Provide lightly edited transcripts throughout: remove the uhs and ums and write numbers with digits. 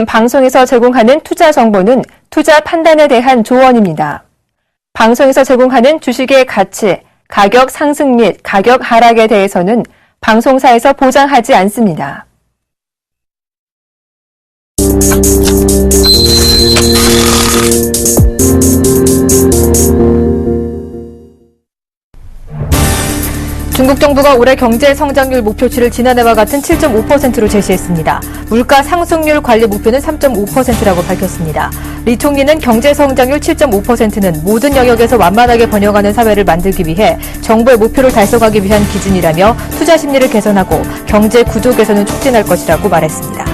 방송에서 제공하는 투자 정보는 투자 판단에 대한 조언입니다. 방송에서 제공하는 주식의 가치, 가격 상승 및 가격 하락에 대해서는 방송사에서 보장하지 않습니다. 중국 정부가 올해 경제 성장률 목표치를 지난해와 같은 7.5%로 제시했습니다. 물가 상승률 관리 목표는 3.5%라고 밝혔습니다. 리 총리는 경제 성장률 7.5%는 모든 영역에서 완만하게 번영하는 사회를 만들기 위해 정부의 목표를 달성하기 위한 기준이라며 투자 심리를 개선하고 경제 구조 개선을 촉진할 것이라고 말했습니다.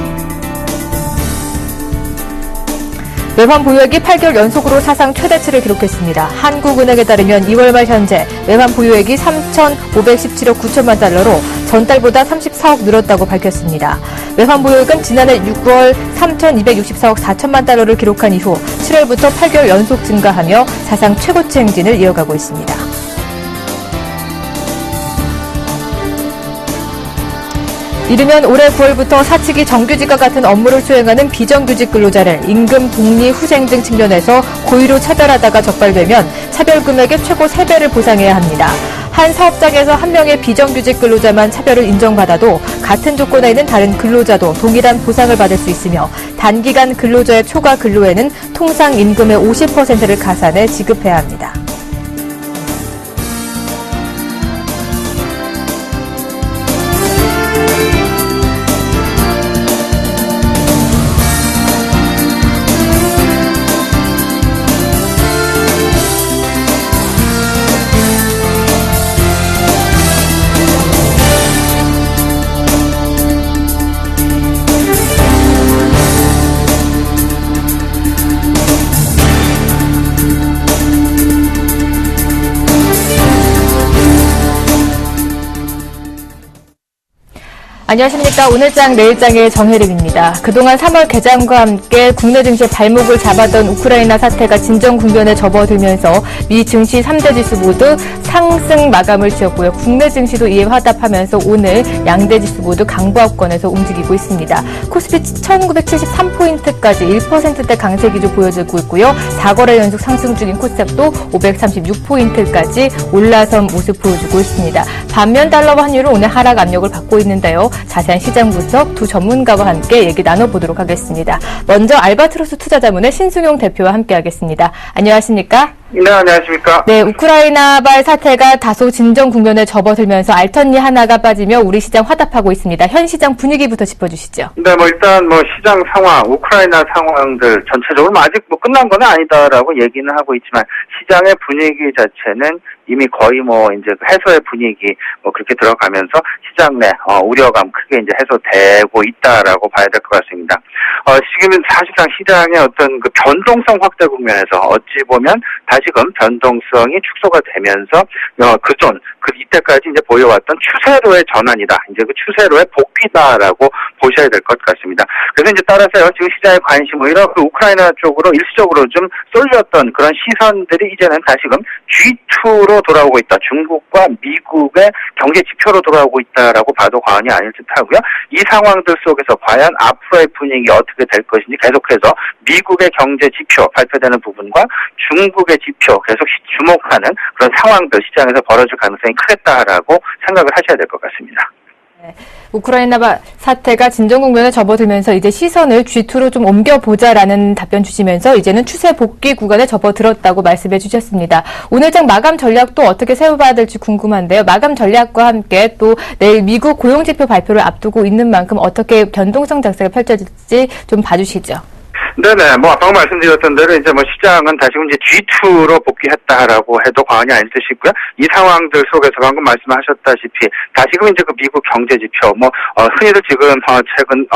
외환 보유액이 8개월 연속으로 사상 최대치를 기록했습니다. 한국은행에 따르면 2월 말 현재 외환 보유액이 3,517억 9천만 달러로 전달보다 34억 늘었다고 밝혔습니다. 외환 보유액은 지난해 6월 3,264억 4천만 달러를 기록한 이후 7월부터 8개월 연속 증가하며 사상 최고치 행진을 이어가고 있습니다. 이르면 올해 9월부터 사측이 정규직과 같은 업무를 수행하는 비정규직 근로자를 임금, 복리, 후생 등 측면에서 고의로 차별하다가 적발되면 차별금액의 최고 3배를 보상해야 합니다. 한 사업장에서 한 명의 비정규직 근로자만 차별을 인정받아도 같은 조건에 있는 다른 근로자도 동일한 보상을 받을 수 있으며 단기간 근로자의 초과 근로에는 통상 임금의 50%를 가산해 지급해야 합니다. 안녕하십니까. 오늘장 내일장의 정혜림입니다. 그동안 3월 개장과 함께 국내 증시의 발목을 잡았던 우크라이나 사태가 진정 국면에 접어들면서 미 증시 3대 지수 모두 상승 마감을 지었고요. 국내 증시도 이에 화답하면서 오늘 양대 지수 모두 강보합권에서 움직이고 있습니다. 코스피 1973포인트까지 1%대 강세 기조 보여주고 있고요. 4거래 연속 상승 중인 코스닥도 536포인트까지 올라선 모습 보여주고 있습니다. 반면 달러와 환율은 오늘 하락 압력을 받고 있는데요. 자세한 시장 분석 두 전문가와 함께 얘기 나눠보도록 하겠습니다. 먼저 알바트로스 투자자문의 신승용 대표와 함께하겠습니다. 안녕하십니까? 네, 안녕하십니까? 네, 우크라이나발 사태가 다소 진정 국면에 접어들면서 알턴니 하나가 빠지며 우리 시장 화답하고 있습니다. 현 시장 분위기부터 짚어주시죠. 네, 일단 시장 상황, 우크라이나 상황들 전체적으로 아직 끝난 건 아니다라고 얘기는 하고 있지만 시장의 분위기 자체는 이미 거의 이제 해소의 분위기 그렇게 들어가면서 시장 내 우려감 크게 이제 해소되고 있다라고 봐야 될 것 같습니다. 지금은 사실상 시장의 어떤 그 변동성 확대 국면에서 어찌 보면 다시금 변동성이 축소가 되면서 그전 이때까지 이제 보여왔던 추세로의 전환이다. 이제 그 추세로의 복귀다라고 보셔야 될 것 같습니다. 그래서 이제 따라서요, 지금 시장의 관심 오히려 그 우크라이나 쪽으로 일시적으로 좀 쏠렸던 그런 시선들이 이제는 다시금 G2로 돌아오고 있다. 중국과 미국의 경제 지표로 돌아오고 있다라고 봐도 과언이 아닐 듯하고요. 이 상황들 속에서 과연 앞으로의 분위기 어떻게 될 것인지 계속해서 미국의 경제 지표 발표되는 부분과 중국의 지표 계속 주목하는 그런 상황들 시장에서 벌어질 가능성이 크겠다라고 생각을 하셔야 될 것 같습니다. 네, 우크라이나 사태가 진정 국면에 접어들면서 이제 시선을 G2로 좀 옮겨보자라는 답변 주시면서 이제는 추세 복귀 구간에 접어들었다고 말씀해 주셨습니다. 오늘장 마감 전략도 어떻게 세워봐야 될지 궁금한데요. 마감 전략과 함께 또 내일 미국 고용지표 발표를 앞두고 있는 만큼 어떻게 변동성 작세가 펼쳐질지 좀 봐주시죠. 네네, 방금 말씀드렸던 대로 이제 시장은 다시금 이제 G2로 복귀했다라고 해도 과언이 아닐 듯이고요. 이 상황들 속에서 방금 말씀하셨다시피 다시금 이제 그 미국 경제 지표, 흔히들 지금 최근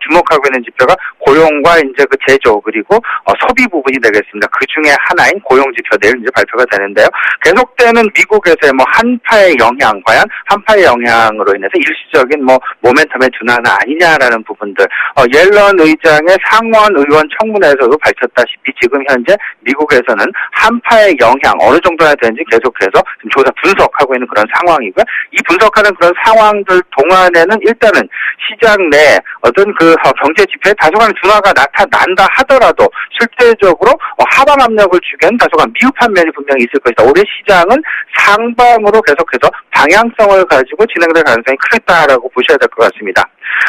주목하고 있는 지표가 고용과 이제 그 제조 그리고 소비 부분이 되겠습니다. 그 중에 하나인 고용 지표 내일 이제 발표가 되는데요. 계속되는 미국에서의 한파의 영향, 과연 한파의 영향으로 인해서 일시적인 모멘텀의 둔화는 아니냐라는 부분들, 옐런 의장의 상원 의원 청문회에서도 밝혔다시피 지금 현재 미국에서는 한파의 영향 어느 정도나 되는지 계속해서 지금 조사 분석하고 있는 그런 상황이고요. 이 분석하는 그런 상황들 동안에는 일단은 시장 내 어떤 그 경제 지표에 다소간 둔화가 나타난다 하더라도 실제적으로 하방 압력을 주기에는 다소간 미흡한 면이 분명히 있을 것이다. 올해 시장은 상방으로 계속해서 방향성을 가지고 진행될 가능성이 크겠다라고 보셔야 될 것 같습니다.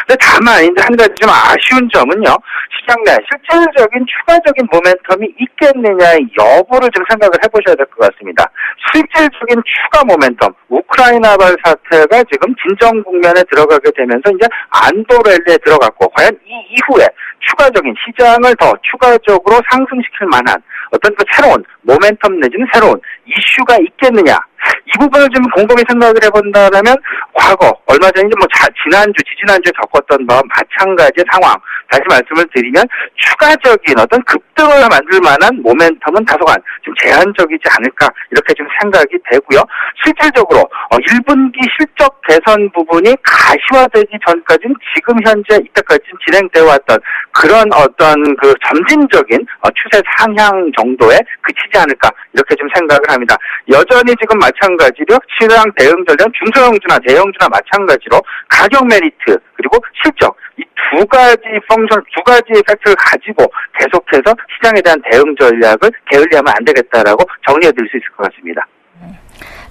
근데 다만 이제 한 가지 좀 아쉬운 점은요. 시장 내 실질적인 추가적인 모멘텀이 있겠느냐의 여부를 좀 생각을 해보셔야 될 것 같습니다. 실질적인 추가 모멘텀, 우크라이나발 사태가 지금 진정 국면에 들어가게 되면서 이제 안도 랠리에 들어갔고 과연 이 이후에 추가적인 시장을 더 추가적으로 상승시킬 만한 어떤 그 새로운 모멘텀 내지는 새로운 이슈가 있겠느냐. 이 부분을 좀 곰곰이 생각을 해본다면 과거 얼마 전에 뭐 지지난주에 겪었던 바와 마찬가지의 상황 다시 말씀을 드리면 추가적인 어떤 급등을 만들 만한 모멘텀은 다소간 좀 제한적이지 않을까 이렇게 좀 생각이 되고요. 실질적으로 1분기 실적 개선 부분이 가시화되기 전까지는 지금 현재 이때까지 진행되어 왔던 그런 어떤 그 점진적인 추세 상향 정도에 그치지 않을까 이렇게 좀 생각을 합니다. 여전히 지금 마찬가지로 시장 대응 전략 중소형주나 대형주나 마찬가지로 가격 메리트 그리고 실적 이 두 가지 팩트를 가지고 계속해서 시장에 대한 대응 전략을 게을리하면 안 되겠다라고 정리해 드릴 수 있을 것 같습니다.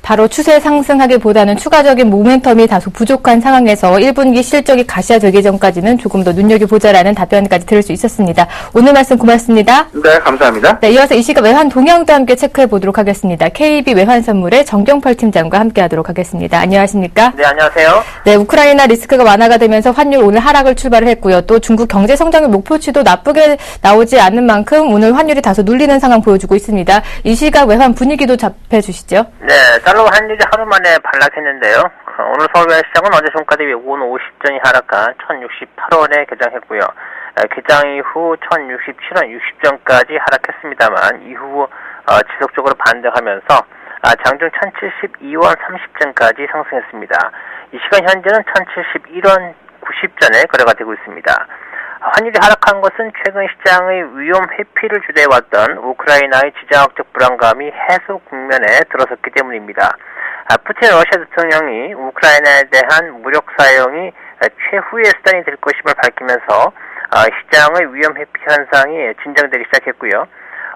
바로 추세 상승하기보다는 추가적인 모멘텀이 다소 부족한 상황에서 1분기 실적이 가시화되기 전까지는 조금 더 눈여겨보자라는 답변까지 들을 수 있었습니다. 오늘 말씀 고맙습니다. 네, 감사합니다. 네, 이어서 이 시각 외환 동향도 함께 체크해 보도록 하겠습니다. KB 외환선물의 정경펄 팀장과 함께하도록 하겠습니다. 안녕하십니까? 네, 안녕하세요. 네, 우크라이나 리스크가 완화가 되면서 환율 오늘 하락을 출발을 했고요. 또 중국 경제 성장률 목표치도 나쁘게 나오지 않는 만큼 오늘 환율이 다소 눌리는 상황 보여주고 있습니다. 이 시각 외환 분위기도 잡혀주시죠. 네, 달러 환율이 하루 만에 반락했는데요. 오늘 서울 시장은 어제 종가대 5원 50전이 하락한 1068원에 개장했고요. 개장 이후 1067원 60전까지 하락했습니다만 이후 지속적으로 반등하면서 장중 1072원 30전까지 상승했습니다. 이 시간 현재는 1071원 90전에 거래가 되고 있습니다. 환율이 하락한 것은 최근 시장의 위험 회피를 주도해왔던 우크라이나의 지정학적 불안감이 해소 국면에 들어섰기 때문입니다. 푸틴 러시아 대통령이 우크라이나에 대한 무력 사용이 최후의 수단이 될 것임을 밝히면서 시장의 위험 회피 현상이 진정되기 시작했고요.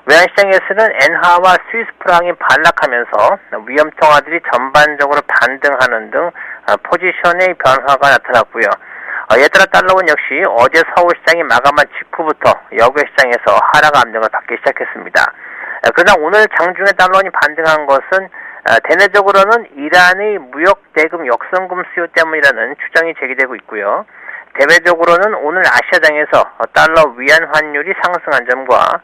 외환시장에서는 엔화와 스위스 프랑이 반락하면서 위험 통화들이 전반적으로 반등하는 등 포지션의 변화가 나타났고요. 이에 따라 달러원 역시 어제 서울시장이 마감한 직후부터 여객시장에서 하락 압력을 받기 시작했습니다. 그러나 오늘 장중에 달러원이 반등한 것은 대내적으로는 이란의 무역 대금 역성금 수요 때문이라는 추정이 제기되고 있고요. 대외적으로는 오늘 아시아장에서 달러 위안 환율이 상승한 점과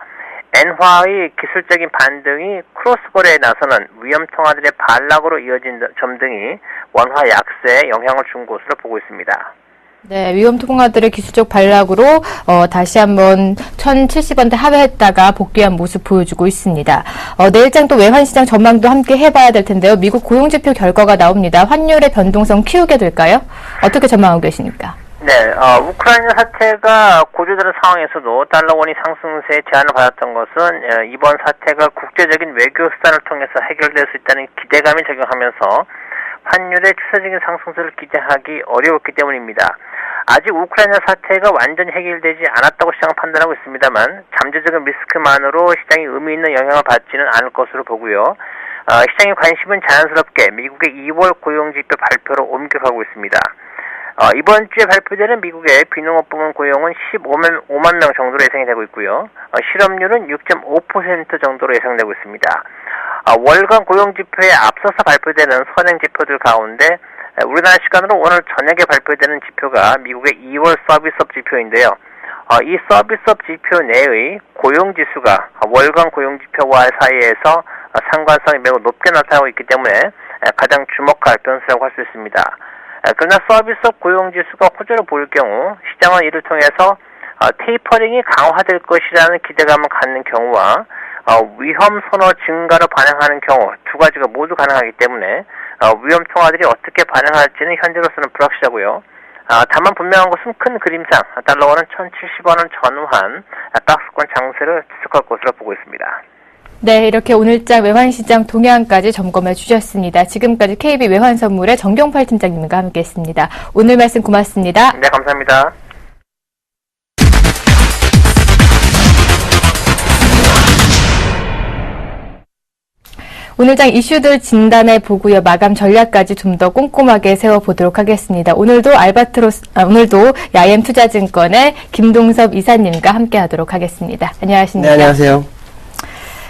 엔화의 기술적인 반등이 크로스거래에 나서는 위험 통화들의 반락으로 이어진 점 등이 원화 약세에 영향을 준 것으로 보고 있습니다. 네, 위험 통화들의 기술적 반락으로 다시 한번 1070원대 하회했다가 복귀한 모습 보여주고 있습니다. 내일장 또 외환시장 전망도 함께 해봐야 될 텐데요. 미국 고용지표 결과가 나옵니다. 환율의 변동성 키우게 될까요? 어떻게 전망하고 계십니까? 네, 우크라이나 사태가 고조되는 상황에서도 달러원이 상승세에 제한을 받았던 것은 이번 사태가 국제적인 외교 수단을 통해서 해결될 수 있다는 기대감이 적용하면서 환율의 추세적인 상승세를 기대하기 어려웠기 때문입니다. 아직 우크라이나 사태가 완전히 해결되지 않았다고 시장은 판단하고 있습니다만 잠재적인 리스크만으로 시장이 의미 있는 영향을 받지는 않을 것으로 보고요. 시장의 관심은 자연스럽게 미국의 2월 고용지표 발표로 옮겨가고 있습니다. 이번 주에 발표되는 미국의 비농업 부문 고용은 15만 명 정도로 예상이 되고 있고요. 실업률은 6.5% 정도로 예상되고 있습니다. 월간 고용지표에 앞서서 발표되는 선행지표들 가운데 우리나라 시간으로 오늘 저녁에 발표되는 지표가 미국의 2월 서비스업 지표인데요. 이 서비스업 지표 내의 고용지수가 월간 고용지표와 사이에서 상관성이 매우 높게 나타나고 있기 때문에 가장 주목할 변수라고 할 수 있습니다. 그러나 서비스업 고용지수가 호조를 보일 경우 시장은 이를 통해서 테이퍼링이 강화될 것이라는 기대감을 갖는 경우와 위험 선호 증가로 반영하는 경우 두 가지가 모두 가능하기 때문에 위험 통화들이 어떻게 반응할지는 현재로서는 불확실하고요. 다만 분명한 것은 큰 그림상 달러화는 1,070원을 전후한 박스권 장세를 지속할 것으로 보고 있습니다. 네, 이렇게 오늘장 외환시장 동향까지 점검해 주셨습니다. 지금까지 KB 외환선물의 정경팔 팀장님과 함께했습니다. 오늘 말씀 고맙습니다. 네, 감사합니다. 오늘장 이슈들 진단해 보고요. 마감 전략까지 좀 더 꼼꼼하게 세워보도록 하겠습니다. 오늘도 야엠투자증권의 김동섭 이사님과 함께하도록 하겠습니다. 안녕하십니까? 네, 안녕하세요.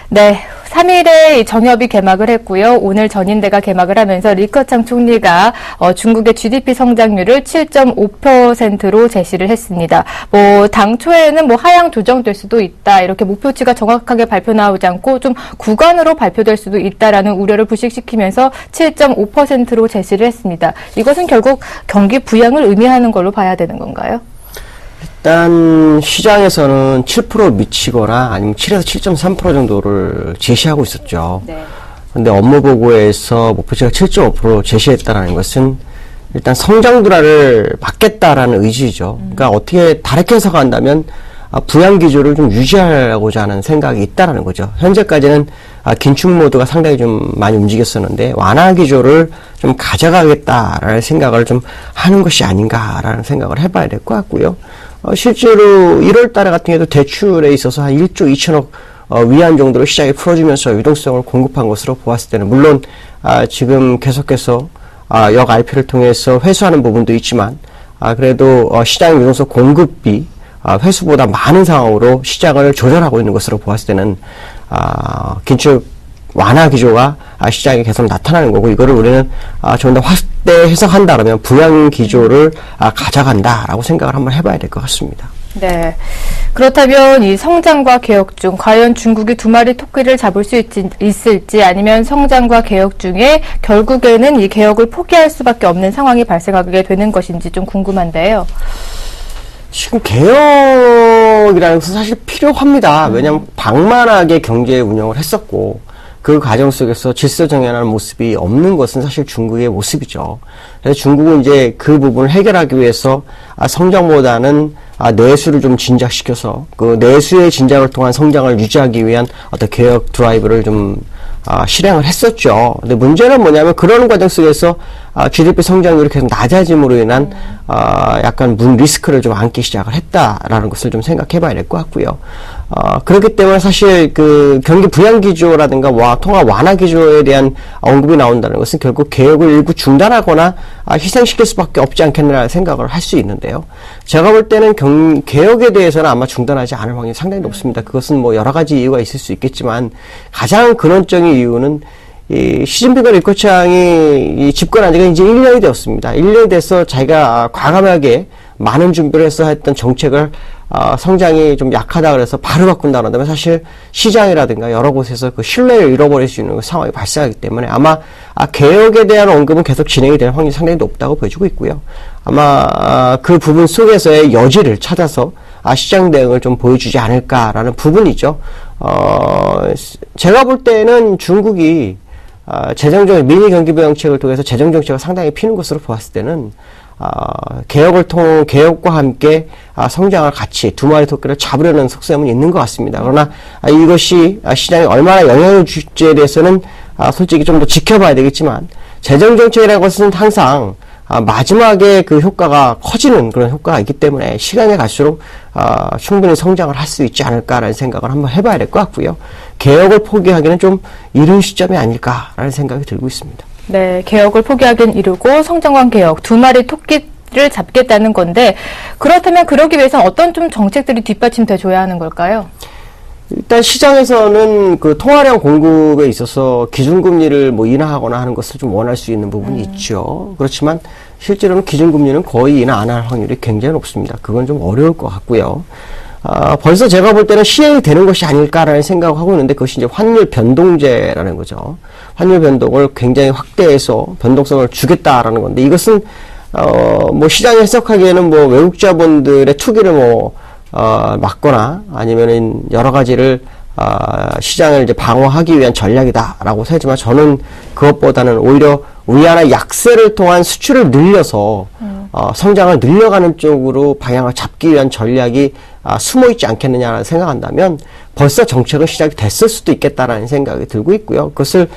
네, 3일에 전협이 개막을 했고요. 오늘 전인대가 개막을 하면서 리커창 총리가 중국의 GDP 성장률을 7.5%로 제시를 했습니다. 당초에는 하향 조정될 수도 있다. 이렇게 목표치가 정확하게 발표 나오지 않고 좀 구간으로 발표될 수도 있다라는 우려를 부식시키면서 7.5%로 제시를 했습니다. 이것은 결국 경기 부양을 의미하는 걸로 봐야 되는 건가요? 일단 시장에서는 7% 미치거나 아니면 7에서 7.3% 정도를 제시하고 있었죠. 네. 근데 업무 보고에서 목표치가 7.5% 제시했다라는 것은 일단 성장 둔화를 막겠다라는 의지죠. 그러니까 어떻게 다르게 해석한다면 부양 기조를 좀 유지하고자 하는 생각이 있다라는 거죠. 현재까지는 긴축 모드가 상당히 좀 많이 움직였었는데 완화 기조를 좀 가져가겠다라는 생각을 좀 하는 것이 아닌가라는 생각을 해봐야 될 것 같고요. 실제로 1월 달에 같은 경우도 대출에 있어서 한 1조 2천억 위안 정도로 시장에 풀어주면서 유동성을 공급한 것으로 보았을 때는 물론 지금 계속해서 역 RP를 통해서 회수하는 부분도 있지만 그래도 시장 유동성 공급비 회수보다 많은 상황으로 시장을 조절하고 있는 것으로 보았을 때는 긴축 완화 기조가 시장에 계속 나타나는 거고 이거를 우리는 좀 더 확대 해석한다면 부양 기조를 가져간다라고 생각을 한번 해봐야 될 것 같습니다. 네. 그렇다면 이 성장과 개혁 중 과연 중국이 두 마리 토끼를 잡을 수 있을지 아니면 성장과 개혁 중에 결국에는 이 개혁을 포기할 수밖에 없는 상황이 발생하게 되는 것인지 좀 궁금한데요. 지금 개혁이라는 것은 사실 필요합니다. 왜냐하면 방만하게 경제 운영을 했었고 그 과정 속에서 질서 정연하는 모습이 없는 것은 사실 중국의 모습이죠. 그래서 중국은 이제 그 부분을 해결하기 위해서 성장보다는 내수를 좀 진작시켜서 그 내수의 진작을 통한 성장을 유지하기 위한 어떤 개혁 드라이브를 좀 실행을 했었죠. 근데 문제는 뭐냐면 그러는 과정 속에서 GDP 성장률이 계속 낮아짐으로 인한 약간 리스크를 좀 안기 시작을 했다라는 것을 좀 생각해 봐야 될 것 같고요. 그렇기 때문에 사실 그 경기 부양 기조라든가 통화 완화 기조에 대한 언급이 나온다는 것은 결국 개혁을 일부 중단하거나 희생시킬 수밖에 없지 않겠느냐는 생각을 할 수 있는데요. 제가 볼 때는 개혁에 대해서는 아마 중단하지 않을 확률이 상당히 높습니다. 그것은 여러 가지 이유가 있을 수 있겠지만 가장 근원적인 이유는 시진핑과 리커창이 집권한 지가 이제 1년이 되었습니다. 1년이 돼서 자기가 과감하게 많은 준비를 해서 했던 정책을 성장이 좀 약하다 그래서 바로 바꾼다 그런다면 사실 시장이라든가 여러 곳에서 그 신뢰를 잃어버릴 수 있는 상황이 발생하기 때문에 아마 개혁에 대한 언급은 계속 진행이 될 확률이 상당히 높다고 보여지고 있고요. 아마 그 부분 속에서의 여지를 찾아서 시장 대응을 좀 보여주지 않을까라는 부분이죠. 제가 볼 때는 중국이 재정적 미니 경기부양책을 통해서 재정정책을 상당히 피는 것으로 보았을 때는 개혁과 함께 성장을 같이 두 마리 토끼를 잡으려는 속셈은 있는 것 같습니다. 그러나 이것이 시장에 얼마나 영향을 줄지에 대해서는 솔직히 좀 더 지켜봐야 되겠지만 재정정책이라는 것은 항상 마지막에 그 효과가 커지는 그런 효과가 있기 때문에 시간이 갈수록 충분히 성장을 할 수 있지 않을까라는 생각을 한번 해봐야 될 것 같고요. 개혁을 포기하기는 좀 이른 시점이 아닐까라는 생각이 들고 있습니다. 네, 개혁을 포기하긴 이르고 성장과 개혁 두 마리 토끼를 잡겠다는 건데 그렇다면 그러기 위해서는 어떤 좀 정책들이 뒷받침돼 줘야 하는 걸까요? 일단 시장에서는 그 통화량 공급에 있어서 기준금리를 인하하거나 하는 것을 좀 원할 수 있는 부분이 있죠. 그렇지만 실제로는 기준금리는 거의 인하 안 할 확률이 굉장히 높습니다. 그건 좀 어려울 것 같고요. 벌써 제가 볼 때는 시행이 되는 것이 아닐까라는 생각을 하고 있는데 그것이 이제 환율 변동제라는 거죠. 환율 변동을 굉장히 확대해서 변동성을 주겠다라는 건데 이것은 시장이 해석하기에는 외국 자본들의 투기를 막거나 아니면은 여러 가지를 시장을 이제 방어하기 위한 전략이다라고 하지만 저는 그것보다는 오히려 위안화 약세를 통한 수출을 늘려서 성장을 늘려가는 쪽으로 방향을 잡기 위한 전략이 숨어 있지 않겠느냐라는 생각한다면 벌써 정책은 시작이 됐을 수도 있겠다라는 생각이 들고 있고요. 그것을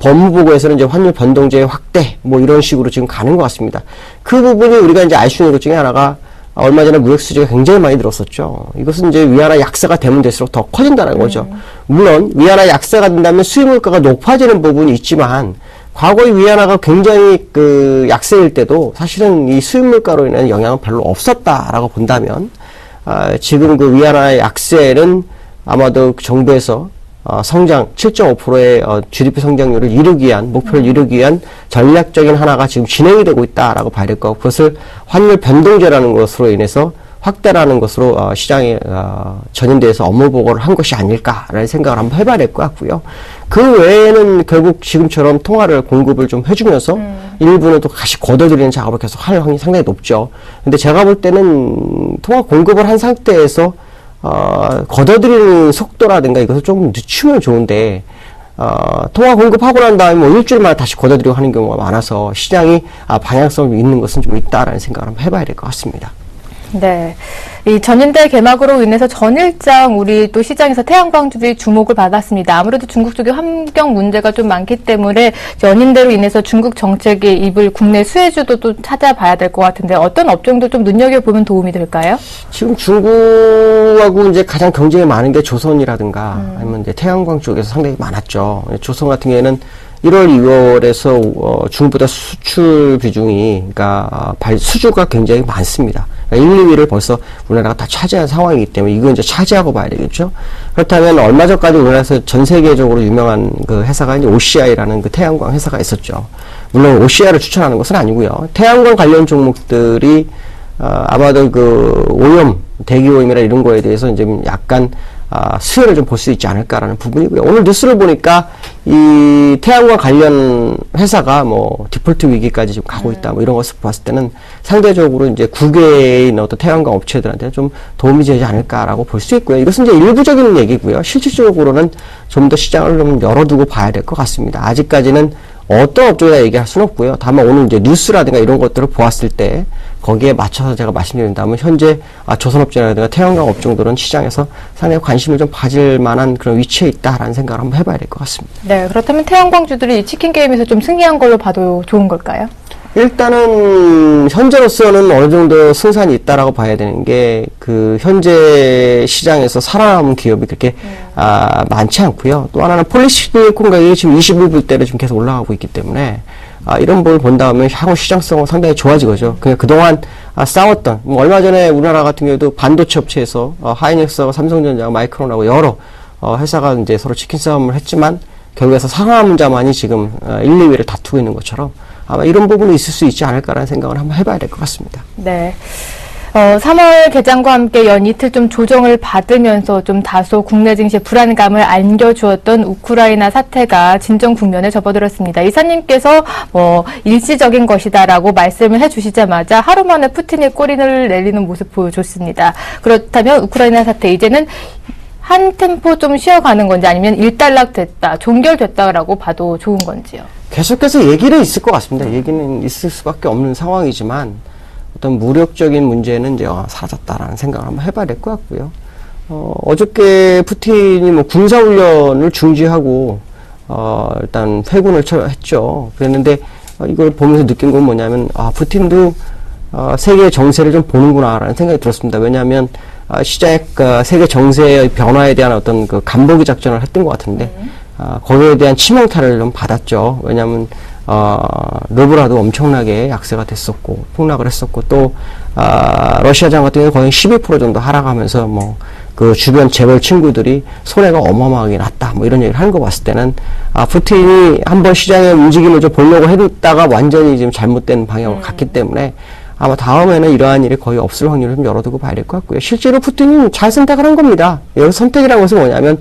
법무부에서는 이제 환율 변동제의 확대 뭐 이런 식으로 지금 가는 것 같습니다. 그 부분이 우리가 이제 알 수 있는 것 중에 하나가 얼마 전에 무역 수지가 굉장히 많이 늘었었죠. 이것은 이제 위안화 약세가 되면 될수록 더 커진다는 거죠. 물론 위안화 약세가 된다면 수입 물가가 높아지는 부분이 있지만 과거의 위안화가 굉장히 그 약세일 때도 사실은 이 수입 물가로 인한 영향은 별로 없었다라고 본다면 지금 그 위안화의 약세는 아마도 정부에서 성장 7.5%의 GDP 성장률을 이루기 위한 목표를 이루기 위한 전략적인 하나가 지금 진행이 되고 있다라고 봐야 될 거고 그것을 환율 변동제라는 것으로 인해서 확대라는 것으로 시장에 전인대에서 업무 보고를 한 것이 아닐까라는 생각을 한번 해봐야 될 것 같고요. 그 외에는 결국 지금처럼 통화를 공급을 좀 해주면서 일부는 또 다시 걷어들이는 작업을 계속 할 확률이 상당히 높죠. 근데 제가 볼 때는 통화 공급을 한 상태에서 걷어들이는 속도라든가 이것을 좀 늦추면 좋은데 통화 공급하고 난 다음에 뭐 일주일 만에 다시 걷어들이고 하는 경우가 많아서 시장이 방향성이 있는 것은 좀 있다라는 생각을 한번 해봐야 될 것 같습니다. 네. 이 전인대 개막으로 인해서 전일장 우리 또 시장에서 태양광주들이 주목을 받았습니다. 아무래도 중국 쪽에 환경 문제가 좀 많기 때문에 전인대로 인해서 중국 정책의 입을 국내 수혜주도 또 찾아봐야 될 것 같은데 어떤 업종도 좀 눈여겨보면 도움이 될까요? 지금 중국하고 이제 가장 경쟁이 많은 게 조선이라든가 아니면 이제 태양광 쪽에서 상당히 많았죠. 조선 같은 경우에는 1월, 2월에서 중국보다 수출 비중이 그러니까 수주가 굉장히 많습니다. 그러니까 1, 2위를 벌써 우리나라가 다 차지한 상황이기 때문에 이건 이제 차지하고 봐야 되겠죠. 그렇다면 얼마 전까지 우리나라에서 전 세계적으로 유명한 그 회사가 이제 OCI라는 그 태양광 회사가 있었죠. 물론 OCI를 추천하는 것은 아니고요. 태양광 관련 종목들이 아마도 그 오염, 대기 오염이나 이런 거에 대해서 이제 약간 수혜를 좀 볼 수 있지 않을까라는 부분이고요. 오늘 뉴스를 보니까 이 태양광 관련 회사가 뭐 디폴트 위기까지 지금 가고 있다 뭐 이런 것을 봤을 때는 상대적으로 이제 국외에 있는 어떤 태양광 업체들한테 좀 도움이 되지 않을까라고 볼 수 있고요. 이것은 이제 일부적인 얘기고요. 실질적으로는 좀 더 시장을 좀 열어두고 봐야 될 것 같습니다. 아직까지는 어떤 업종이나 얘기할 수는 없고요. 다만 오늘 이제 뉴스라든가 이런 것들을 보았을 때 거기에 맞춰서 제가 말씀드린다면 현재 조선업종이라든가 태양광 업종들은 시장에서 상당히 관심을 좀 가질 만한 그런 위치에 있다라는 생각을 한번 해봐야 될 것 같습니다. 네, 그렇다면 태양광주들이 이 치킨 게임에서 좀 승리한 걸로 봐도 좋은 걸까요? 일단은 현재로서는 어느 정도 승산이 있다라고 봐야 되는 게 그 현재 시장에서 살아남은 기업이 그렇게 많지 않고요. 또 하나는 폴리시리콘 가격이 지금 21불대로 지금 계속 올라가고 있기 때문에 이런 부분을 본다면 향후 시장성은 상당히 좋아지거죠. 그냥 그동안 싸웠던 뭐 얼마 전에 우리나라 같은 경우에도 반도체 업체에서 하이닉스하고 삼성전자하고 마이크론하고 여러 회사가 이제 서로 치킨 싸움을 했지만 결국에서 살아남은 자만이 지금 1, 2위를 다투고 있는 것처럼 아마 이런 부분이 있을 수 있지 않을까라는 생각을 한번 해봐야 될 것 같습니다. 네. 3월 개장과 함께 연 이틀 좀 조정을 받으면서 좀 다소 국내 증시에 불안감을 안겨주었던 우크라이나 사태가 진정 국면에 접어들었습니다. 이사님께서 일시적인 것이다라고 말씀을 해주시자마자 하루 만에 푸틴이 꼬리를 내리는 모습 보여줬습니다. 그렇다면 우크라이나 사태 이제는 한 템포 좀 쉬어가는 건지 아니면 일단락됐다, 종결됐다라고 봐도 좋은 건지요? 계속해서 얘기는 있을 것 같습니다. 얘기는 있을 수밖에 없는 상황이지만 어떤 무력적인 문제는 이제 사라졌다라는 생각을 한번 해봐야 될 것 같고요. 어저께 푸틴이 뭐 군사훈련을 중지하고 일단 회군을 했죠. 그랬는데 이걸 보면서 느낀 건 뭐냐면 푸틴도 세계 정세를 좀 보는구나라는 생각이 들었습니다. 왜냐하면 시장의 세계 정세의 변화에 대한 어떤 그 간보기 작전을 했던 것 같은데 거기에 대한 치명타를 좀 받았죠. 왜냐하면 루블화도 엄청나게 약세가 됐었고 폭락을 했었고 또 러시아장 같은 경우는 거의 12% 정도 하락하면서 뭐 그 주변 재벌 친구들이 손해가 어마어마하게 났다 뭐 이런 얘기를 하는 거 봤을 때는 푸틴이 한번 시장의 움직임을 좀 보려고 했다가 완전히 지금 잘못된 방향으로 갔기 때문에 아마 다음에는 이러한 일이 거의 없을 확률을 좀 열어두고 봐야 될 것 같고요. 실제로 푸틴이 잘 선택을 한 겁니다. 여기 선택이라는 것은 뭐냐면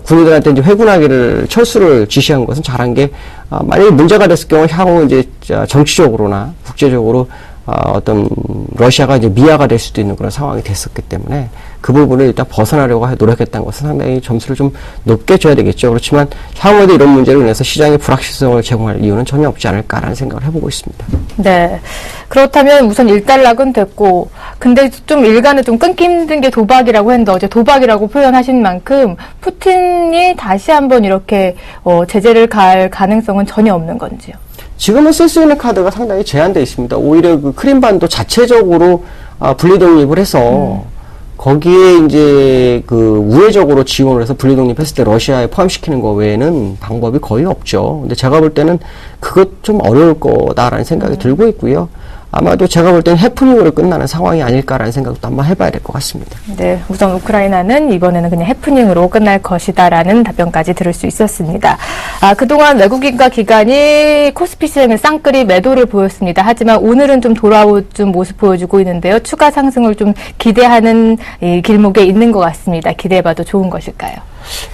군인들한테 이제 회군하기를 철수를 지시한 것은 잘한 게 만약에 문제가 됐을 경우 향후 이제 정치적으로나 국제적으로 어떤 러시아가 이제 미아가 될 수도 있는 그런 상황이 됐었기 때문에 그 부분을 일단 벗어나려고 노력했다는 것은 상당히 점수를 좀 높게 줘야 되겠죠. 그렇지만 향후에도 이런 문제로 인해서 시장에 불확실성을 제공할 이유는 전혀 없지 않을까라는 생각을 해보고 있습니다. 네. 그렇다면 우선 일단락은 됐고, 근데 좀 일간에 좀 끊기 힘든 게 도박이라고 했는데 어제 도박이라고 표현하신 만큼 푸틴이 다시 한번 이렇게 제재를 가할 가능성은 전혀 없는 건지요? 지금은 쓸 수 있는 카드가 상당히 제한되어 있습니다. 오히려 그 크림반도 자체적으로 분리독립을 해서 거기에 이제 그 우회적으로 지원을 해서 분리독립했을 때 러시아에 포함시키는 거 외에는 방법이 거의 없죠. 근데 제가 볼 때는 그것 좀 어려울 거다라는 생각이 들고 있고요. 아마도 제가 볼 때는 해프닝으로 끝나는 상황이 아닐까라는 생각도 한번 해봐야 될 것 같습니다. 네, 우선 우크라이나는 이번에는 그냥 해프닝으로 끝날 것이다라는 답변까지 들을 수 있었습니다. 그동안 외국인과 기관이 코스피 시장에 쌍끌이 매도를 보였습니다. 하지만 오늘은 좀 돌아온 모습 보여주고 있는데요. 추가 상승을 좀 기대하는 이 길목에 있는 것 같습니다. 기대해봐도 좋은 것일까요?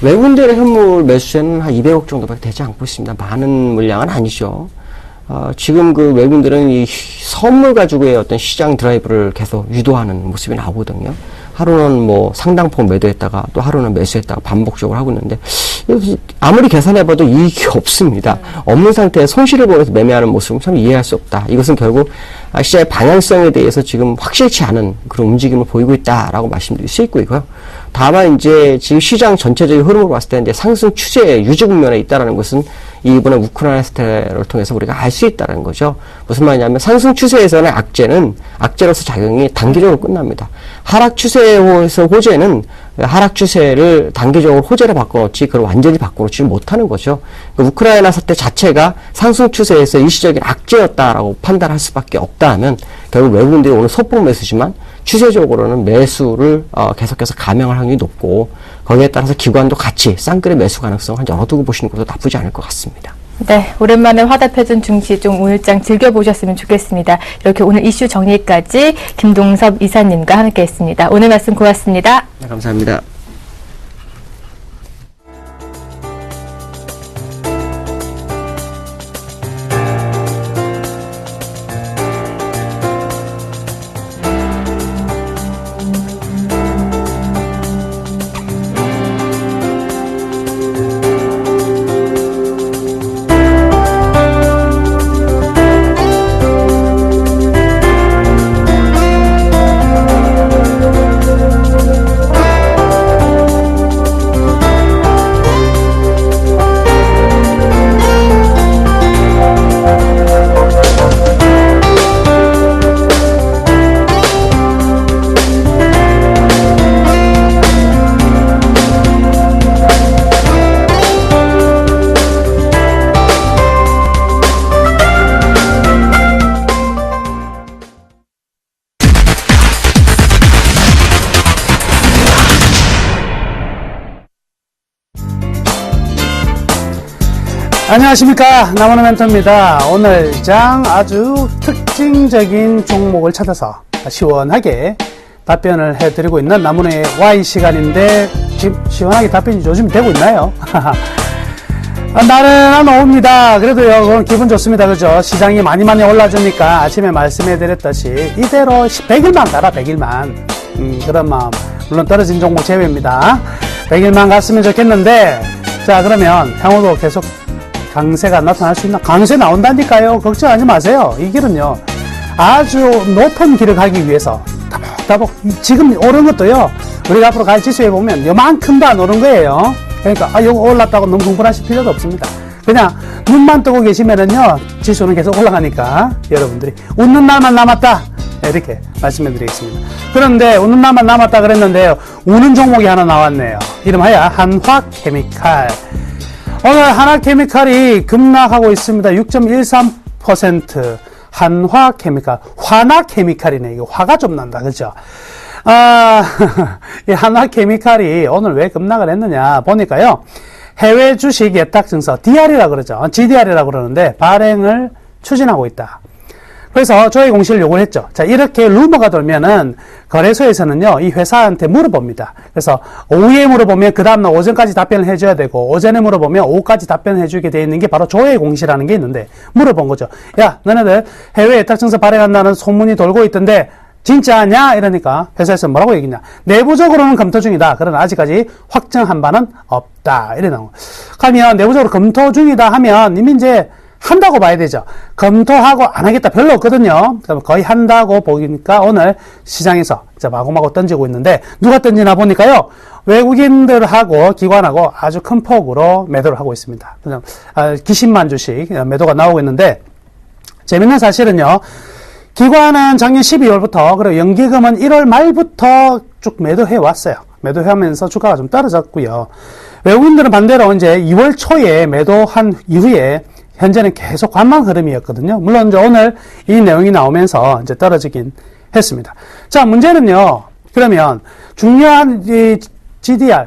외국인들의 현물 매수세는 한 200억 정도밖에 되지 않고 있습니다. 많은 물량은 아니죠. 지금 그 외국인들은 이 선물 가지고의 어떤 시장 드라이브를 계속 유도하는 모습이 나오거든요. 하루는 뭐 상당폭 매도했다가 또 하루는 매수했다가 반복적으로 하고 있는데 아무리 계산해봐도 이익이 없습니다. 없는 상태에 손실을 보면서 매매하는 모습은 참 이해할 수 없다. 이것은 결국 시장의 방향성에 대해서 지금 확실치 않은 그런 움직임을 보이고 있다라고 말씀드릴 수 있고요. 다만 이제 지금 시장 전체적인 흐름을 봤을 때 이제 상승 추세 유지 국면에 있다라는 것은 이번에 우크라이나 사태를 통해서 우리가 알 수 있다는 거죠. 무슨 말이냐면 상승 추세에서는 악재로서 작용이 단기적으로 끝납니다. 하락 추세에서 호재는 하락 추세를 단기적으로 호재로 바꿔놓지 그걸 완전히 바꿔놓지 못하는 거죠. 우크라이나 사태 자체가 상승 추세에서 일시적인 악재였다라고 판단할 수밖에 없다 하면 결국 외국인들이 오늘 소폭 매수지만 추세적으로는 매수를 계속해서 감행할 확률이 높고 거기에 따라서 기관도 같이 쌍끌이 매수 가능성을 열어두고 보시는 것도 나쁘지 않을 것 같습니다. 네, 오랜만에 화답해준 증시 좀 오늘장 즐겨보셨으면 좋겠습니다. 이렇게 오늘 이슈 정리까지 김동섭 이사님과 함께했습니다. 오늘 말씀 고맙습니다. 네, 감사합니다. 안녕하십니까, 나무는 멘토입니다. 오늘 장 아주 특징적인 종목을 찾아서 시원하게 답변을 해드리고 있는 나무의 Y 시간인데 지금 시원하게 답변이 요즘 되고 있나요? 나른한 오후입니다. 그래도요, 그건 기분 좋습니다. 그죠? 시장이 많이 올라주니까 아침에 말씀해드렸듯이 이대로 100일만 가라, 100일만. 그런 마음. 물론 떨어진 종목 제외입니다. 100일만 갔으면 좋겠는데, 자, 그러면 향후도 계속 강세가 나타날 수 있나? 강세 나온다니까요. 걱정하지 마세요. 이 길은요, 아주 높은 길을 가기 위해서 다복 지금 오른 것도요, 우리가 앞으로 갈 지수에 보면 요만큼도 안 오른 거예요. 그러니까 요거 올랐다고 너무 흥분하실 필요도 없습니다. 그냥 눈만 뜨고 계시면은요, 지수는 계속 올라가니까 여러분들이 웃는 날만 남았다, 이렇게 말씀해 드리겠습니다. 그런데 웃는 날만 남았다 그랬는데요, 우는 종목이 하나 나왔네요. 이름하여 한화케미칼. 오늘 한화케미칼이 급락하고 있습니다. 6.13%. 한화케미칼. 화나케미칼이네. 이거 화가 좀 난다. 그죠? 이 한화케미칼이 오늘 왜 급락을 했느냐 보니까요, 해외 주식 예탁 증서 DR이라고 그러죠. GDR이라고 그러는데 발행을 추진하고 있다. 그래서 조회 공시를 요구했죠. 자, 이렇게 루머가 돌면은 거래소에서는요, 이 회사한테 물어봅니다. 그래서 오후에 물어보면 그 다음날 오전까지 답변을 해줘야 되고, 오전에 물어보면 오후까지 답변을 해주게 돼 있는 게 바로 조회 공시라는 게 있는데, 물어본 거죠. 야, 너네들 해외 예탁증서 발행한다는 소문이 돌고 있던데 진짜냐? 이러니까 회사에서 뭐라고 얘기냐? 내부적으로는 검토 중이다. 그러나 아직까지 확정한 바는 없다. 이래 나오고. 그러면 내부적으로 검토 중이다 하면 이미 이제 한다고 봐야 되죠. 검토하고 안 하겠다 별로 없거든요. 그럼 거의 한다고 보니까 오늘 시장에서 이제 마구마구 던지고 있는데 누가 던지나 보니까요. 외국인들하고 기관하고 아주 큰 폭으로 매도를 하고 있습니다. 그냥 기신만 주식 매도가 나오고 있는데 재밌는 사실은요. 기관은 작년 12월부터 그리고 연기금은 1월 말부터 쭉 매도해 왔어요. 매도하면서 주가가 좀 떨어졌고요. 외국인들은 반대로 이제 2월 초에 매도한 이후에 현재는 계속 관망 흐름이었거든요. 물론 이제 오늘 이 내용이 나오면서 이제 떨어지긴 했습니다. 자, 문제는요. 그러면 중요한 이 GDR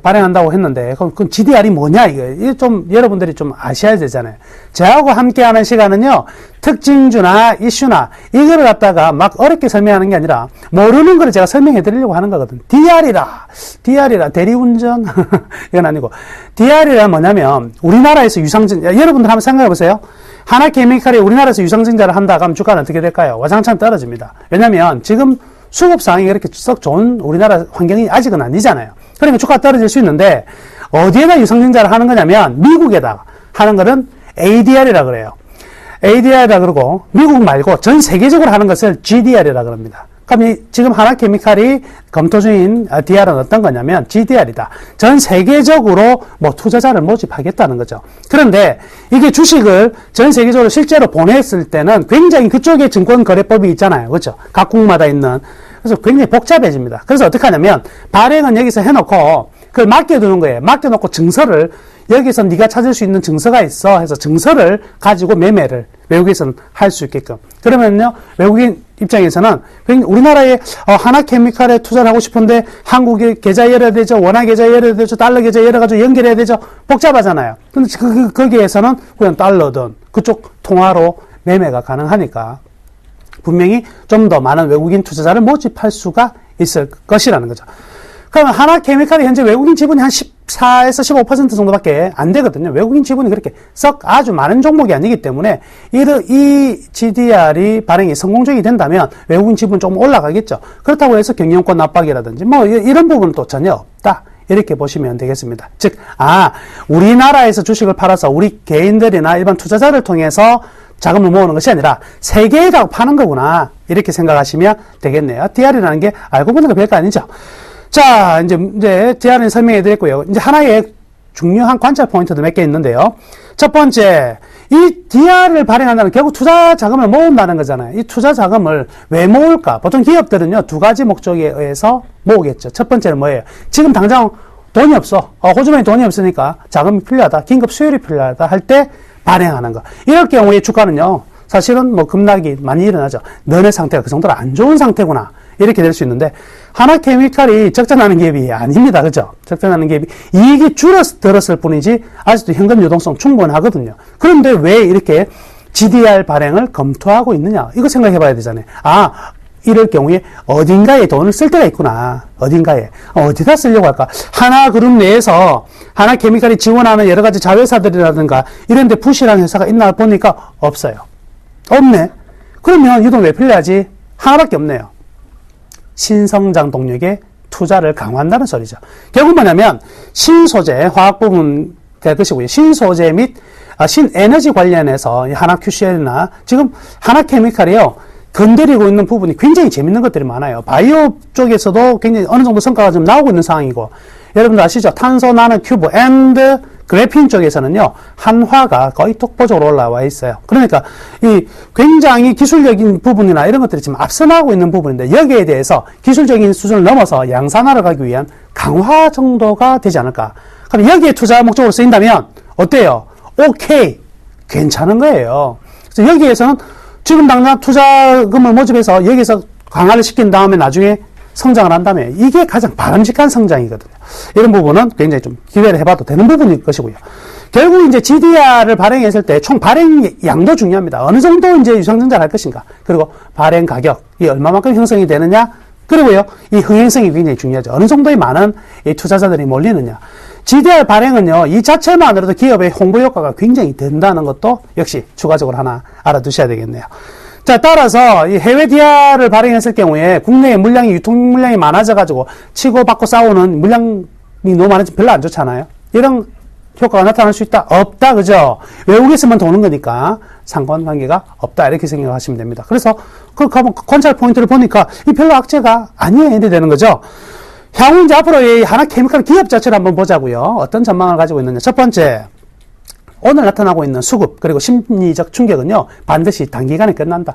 발행한다고 했는데 그럼 GDR이 뭐냐 이거 좀 여러분들이 좀 아셔야 되잖아요. 저하고 함께하는 시간은요 특징주나 이슈나 이거를 갖다가 막 어렵게 설명하는 게 아니라 모르는 거를 제가 설명해 드리려고 하는 거거든. DR이라 대리운전 이건 아니고 DR이란 뭐냐면 우리나라에서 유상증자 여러분들 한번 생각해 보세요. 하나케미칼이 우리나라에서 유상증자를 한다 그러면 주가는 어떻게 될까요? 와장창 떨어집니다. 왜냐면 지금 수급 상황이 그렇게 썩 좋은 우리나라 환경이 아직은 아니잖아요. 그러니까 주가가 떨어질 수 있는데 어디에다 유상증자를 하는 거냐면 미국에다 하는 거는 ADR이라 그래요. ADR이라 그러고 미국 말고 전 세계적으로 하는 것을 GDR이라 그럽니다. 그럼 지금 하나케미칼이 검토 중인 DR은 어떤 거냐면 GDR이다. 전 세계적으로 뭐 투자자를 모집하겠다는 거죠. 그런데 이게 주식을 전 세계적으로 실제로 보냈을 때는 굉장히 그쪽에 증권거래법이 있잖아요. 그렇죠? 각국마다 있는. 그래서 굉장히 복잡해집니다. 그래서 어떻게 하냐면 발행은 여기서 해놓고 그걸 맡겨두는 거예요. 맡겨놓고 증서를 여기서 네가 찾을 수 있는 증서가 있어 해서 증서를 가지고 매매를 외국에서는 할 수 있게끔. 그러면요 외국인 입장에서는 우리나라에 하나케미칼에 투자를 하고 싶은데 한국에 계좌 열어야 되죠. 원화 계좌 열어야 되죠. 달러 계좌 열어가지고 연결해야 되죠. 복잡하잖아요. 근데 거기에서는 그냥 달러든 그쪽 통화로 매매가 가능하니까 분명히 좀 더 많은 외국인 투자자를 모집할 수가 있을 것이라는 거죠. 그러면 하나케미칼이 현재 외국인 지분이 한 14에서 15% 정도밖에 안 되거든요. 외국인 지분이 그렇게 썩 아주 많은 종목이 아니기 때문에 이 GDR이 발행이 성공적이 된다면 외국인 지분은 조금 올라가겠죠. 그렇다고 해서 경영권 압박이라든지 뭐 이런 부분은 또 전혀 없다. 이렇게 보시면 되겠습니다. 즉, 우리나라에서 주식을 팔아서 우리 개인들이나 일반 투자자를 통해서 자금을 모으는 것이 아니라 세계에다 파는 거구나. 이렇게 생각하시면 되겠네요. DR이라는 게 알고 보니까 별거 아니죠. 자, 이제 DR은 설명해 드렸고요. 이제 하나의 중요한 관찰 포인트도 몇 개 있는데요. 첫 번째, 이 DR을 발행한다는 결국 투자 자금을 모은다는 거잖아요. 이 투자 자금을 왜 모을까? 보통 기업들은요, 두 가지 목적에 의해서 모으겠죠. 첫 번째는 뭐예요? 지금 당장 돈이 없어. 호주머니 돈이 없으니까 자금이 필요하다. 긴급 수혈이 필요하다 할 때 발행하는 거. 이럴 경우에 주가는요, 사실은 뭐 급락이 많이 일어나죠. 너네 상태가 그 정도로 안 좋은 상태구나. 이렇게 될 수 있는데, 하나케미칼이 적자나는 기업이 아닙니다. 그죠? 적자나는 기업이 이익이 줄어들었을 뿐이지, 아직도 현금 유동성 충분하거든요. 그런데 왜 이렇게 GDR 발행을 검토하고 있느냐? 이거 생각해 봐야 되잖아요. 이럴 경우에 어딘가에 돈을 쓸 때가 있구나. 어딘가에. 어디다 쓰려고 할까? 하나그룹 내에서 하나케미칼이 지원하는 여러 가지 자회사들이라든가 이런 데 부실한 회사가 있나 보니까 없어요. 없네. 그러면 이 돈 왜 필요하지? 하나밖에 없네요. 신성장 동력에 투자를 강화한다는 소리죠. 결국 뭐냐면 신소재, 화학 부분 될 것이고요. 신소재 및 신에너지 관련해서 하나QCL이나 지금 하나케미칼이요. 건드리고 있는 부분이 굉장히 재밌는 것들이 많아요. 바이오 쪽에서도 굉장히 어느 정도 성과가 좀 나오고 있는 상황이고, 여러분들 아시죠? 탄소 나노 큐브 앤드 그래핀 쪽에서는요, 한화가 거의 독보적으로 올라와 있어요. 그러니까 이 굉장히 기술적인 부분이나 이런 것들이 지금 앞서 나가고 있는 부분인데, 여기에 대해서 기술적인 수준을 넘어서 양산화를 가기 위한 강화 정도가 되지 않을까. 그럼 여기에 투자 목적으로 쓰인다면 어때요? 오케이, 괜찮은 거예요. 그래서 여기에서는 지금 당장 투자금을 모집해서 여기서 강화를 시킨 다음에 나중에 성장을 한다면 이게 가장 바람직한 성장이거든요. 이런 부분은 굉장히 좀 기대를 해봐도 되는 부분일 것이고요. 결국 이제 GDR을 발행했을 때 총 발행 양도 중요합니다. 어느 정도 이제 유상증자를 할 것인가. 그리고 발행 가격이 얼마만큼 형성이 되느냐. 그리고요, 이 흥행성이 굉장히 중요하죠. 어느 정도의 많은 이 투자자들이 몰리느냐. GDR 발행은요, 이 자체만으로도 기업의 홍보 효과가 굉장히 된다는 것도 역시 추가적으로 하나 알아두셔야 되겠네요. 자, 따라서 이 해외 DR을 발행했을 경우에 국내에 유통 물량이 많아져가지고 치고받고 싸우는 물량이 너무 많아지면 별로 안 좋잖아요. 이런 효과가 나타날 수 있다? 없다, 그죠? 외국에서만 도는 거니까 상관관계가 없다, 이렇게 생각하시면 됩니다. 그래서 그 관찰 포인트를 보니까 이 별로 악재가 아니에요, 이렇게 되는 거죠. 향후 이제 앞으로 이 하나케미칼 기업 자체를 한번 보자고요. 어떤 전망을 가지고 있느냐. 첫 번째, 오늘 나타나고 있는 수급 그리고 심리적 충격은요, 반드시 단기간에 끝난다.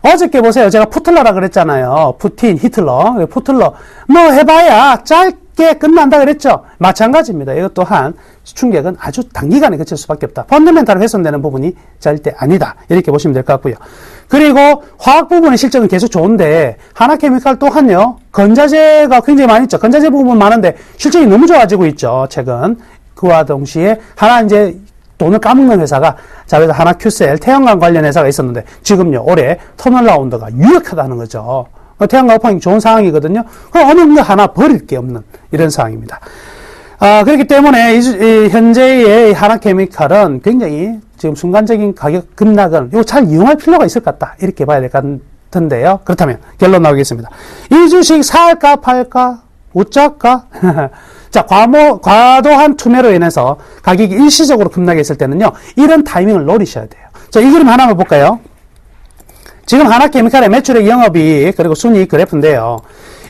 어저께 보세요. 제가 푸틀러라 그랬잖아요. 푸틴, 히틀러, 푸틀러. 뭐 해봐야 짧게 끝난다 그랬죠. 마찬가지입니다. 이것 또한 충격은 아주 단기간에 그칠 수밖에 없다. 펀더멘탈 훼손되는 부분이 절대 아니다. 이렇게 보시면 될 것 같고요. 그리고 화학 부분의 실적은 계속 좋은데 하나케미칼 또한요, 건자재가 굉장히 많이 있죠. 건자재 부분 많은데 실적이 너무 좋아지고 있죠. 최근. 그와 동시에 하나 이제 돈을 까먹는 회사가, 자, 그래서 하나 큐셀, 태양광 관련 회사가 있었는데, 지금요, 올해 턴어라운드가 유력하다는 거죠. 태양광 오퍼닝 좋은 상황이거든요. 그럼 어느 게 하나 버릴 게 없는 이런 상황입니다. 그렇기 때문에 현재의 하나케미칼은 굉장히 지금 순간적인 가격 급락은 이거 잘 이용할 필요가 있을 것 같다. 이렇게 봐야 될 것 같은데요. 그렇다면 결론 나오겠습니다. 이 주식 살까 팔까? 어쩔까? 자, 과도한 투매로 인해서 가격이 일시적으로 급락했을 때는요, 이런 타이밍을 노리셔야 돼요. 자, 이 그림 하나만 볼까요? 지금 하나케미칼의 매출액 영업이익 그리고 순이익 그래프인데요.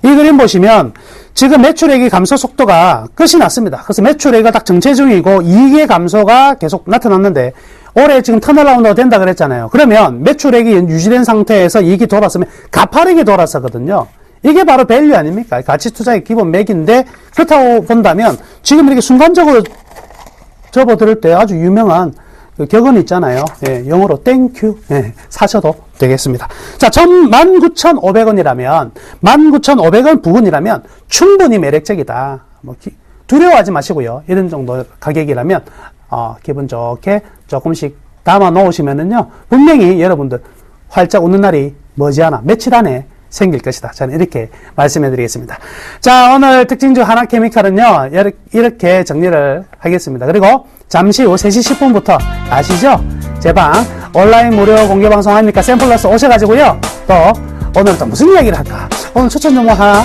이 그림 보시면 지금 매출액의 감소 속도가 끝이 났습니다. 그래서 매출액이 딱 정체 중이고 이익의 감소가 계속 나타났는데 올해 지금 턴어라운드가 된다 그랬잖아요. 그러면 매출액이 유지된 상태에서 이익이 돌았으면 가파르게 돌았었거든요. 이게 바로 밸류 아닙니까? 가치 투자의 기본 맥인데, 그렇다고 본다면 지금 이렇게 순간적으로 접어들 때 아주 유명한 그 격언 있잖아요. 예, 영어로 땡큐. 예, 사셔도 되겠습니다. 자, 19,500원이라면 19,500원 부근이라면 충분히 매력적이다. 뭐 두려워하지 마시고요. 이런 정도 가격이라면 기분 좋게 조금씩 담아 놓으시면은요, 분명히 여러분들 활짝 웃는 날이 머지않아 며칠 안에 생길 것이다. 저는 이렇게 말씀해 드리겠습니다. 자, 오늘 특징주 하나케미칼은요, 이렇게 정리를 하겠습니다. 그리고 잠시 후 3시 10분부터 아시죠? 제 방 온라인 무료 공개 방송 하니까 샘플러스 오셔가지고요, 또 오늘 또 무슨 이야기를 할까? 오늘 추천 정보 하나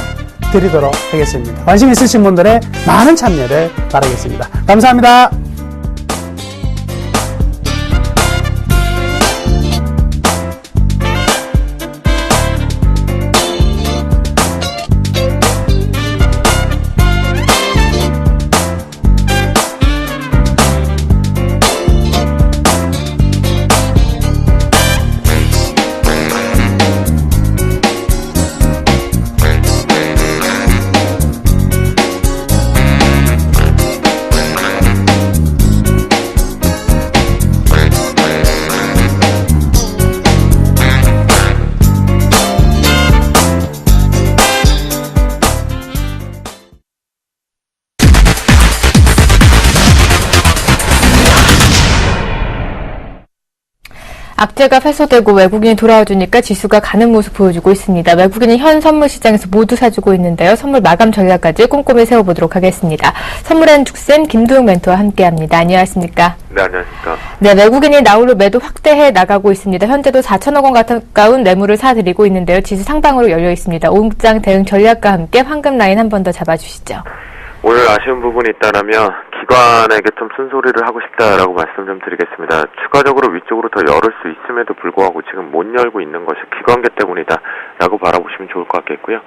드리도록 하겠습니다. 관심 있으신 분들의 많은 참여를 바라겠습니다. 감사합니다. 악재가 해소되고 외국인이 돌아와주니까 지수가 가는 모습 보여주고 있습니다. 외국인이 현 선물 시장에서 모두 사주고 있는데요. 선물 마감 전략까지 꼼꼼히 세워보도록 하겠습니다. 선물엔 죽센 김도영 멘토와 함께합니다. 안녕하십니까? 네, 안녕하십니까. 네, 외국인이 나홀로 매도 확대해 나가고 있습니다. 현재도 4천억 원 가까운 매물을 사들이고 있는데요. 지수 상방으로 열려 있습니다. 오목장 대응 전략과 함께 황금 라인 한 번 더 잡아주시죠. 오늘 아쉬운 부분이 있다면 기관에게 좀 쓴소리를 하고 싶다라고 말씀 좀 드리겠습니다. 추가적으로 위쪽으로 더 열을 수 있음에도 불구하고 지금 못 열고 있는 것이 기관계 때문이다라고 바라보시면 좋을 것 같겠고요.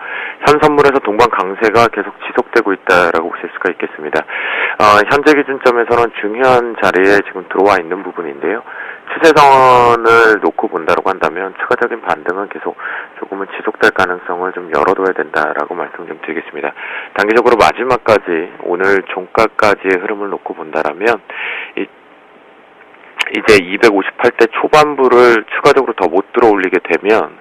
현 선물에서 동반 강세가 계속 지속되고 있다라고 보실 수가 있겠습니다. 현재 기준점에서는 중요한 자리에 지금 들어와 있는 부분인데요. 추세선을 놓고 본다고 한다면 추가적인 반등은 계속 조금은 지속될 가능성을 좀 열어둬야 된다라고 말씀 좀 드리겠습니다. 단기적으로 마지막까지 오늘 종가까지의 흐름을 놓고 본다라면 이제 258대 초반부를 추가적으로 더 못 들어올리게 되면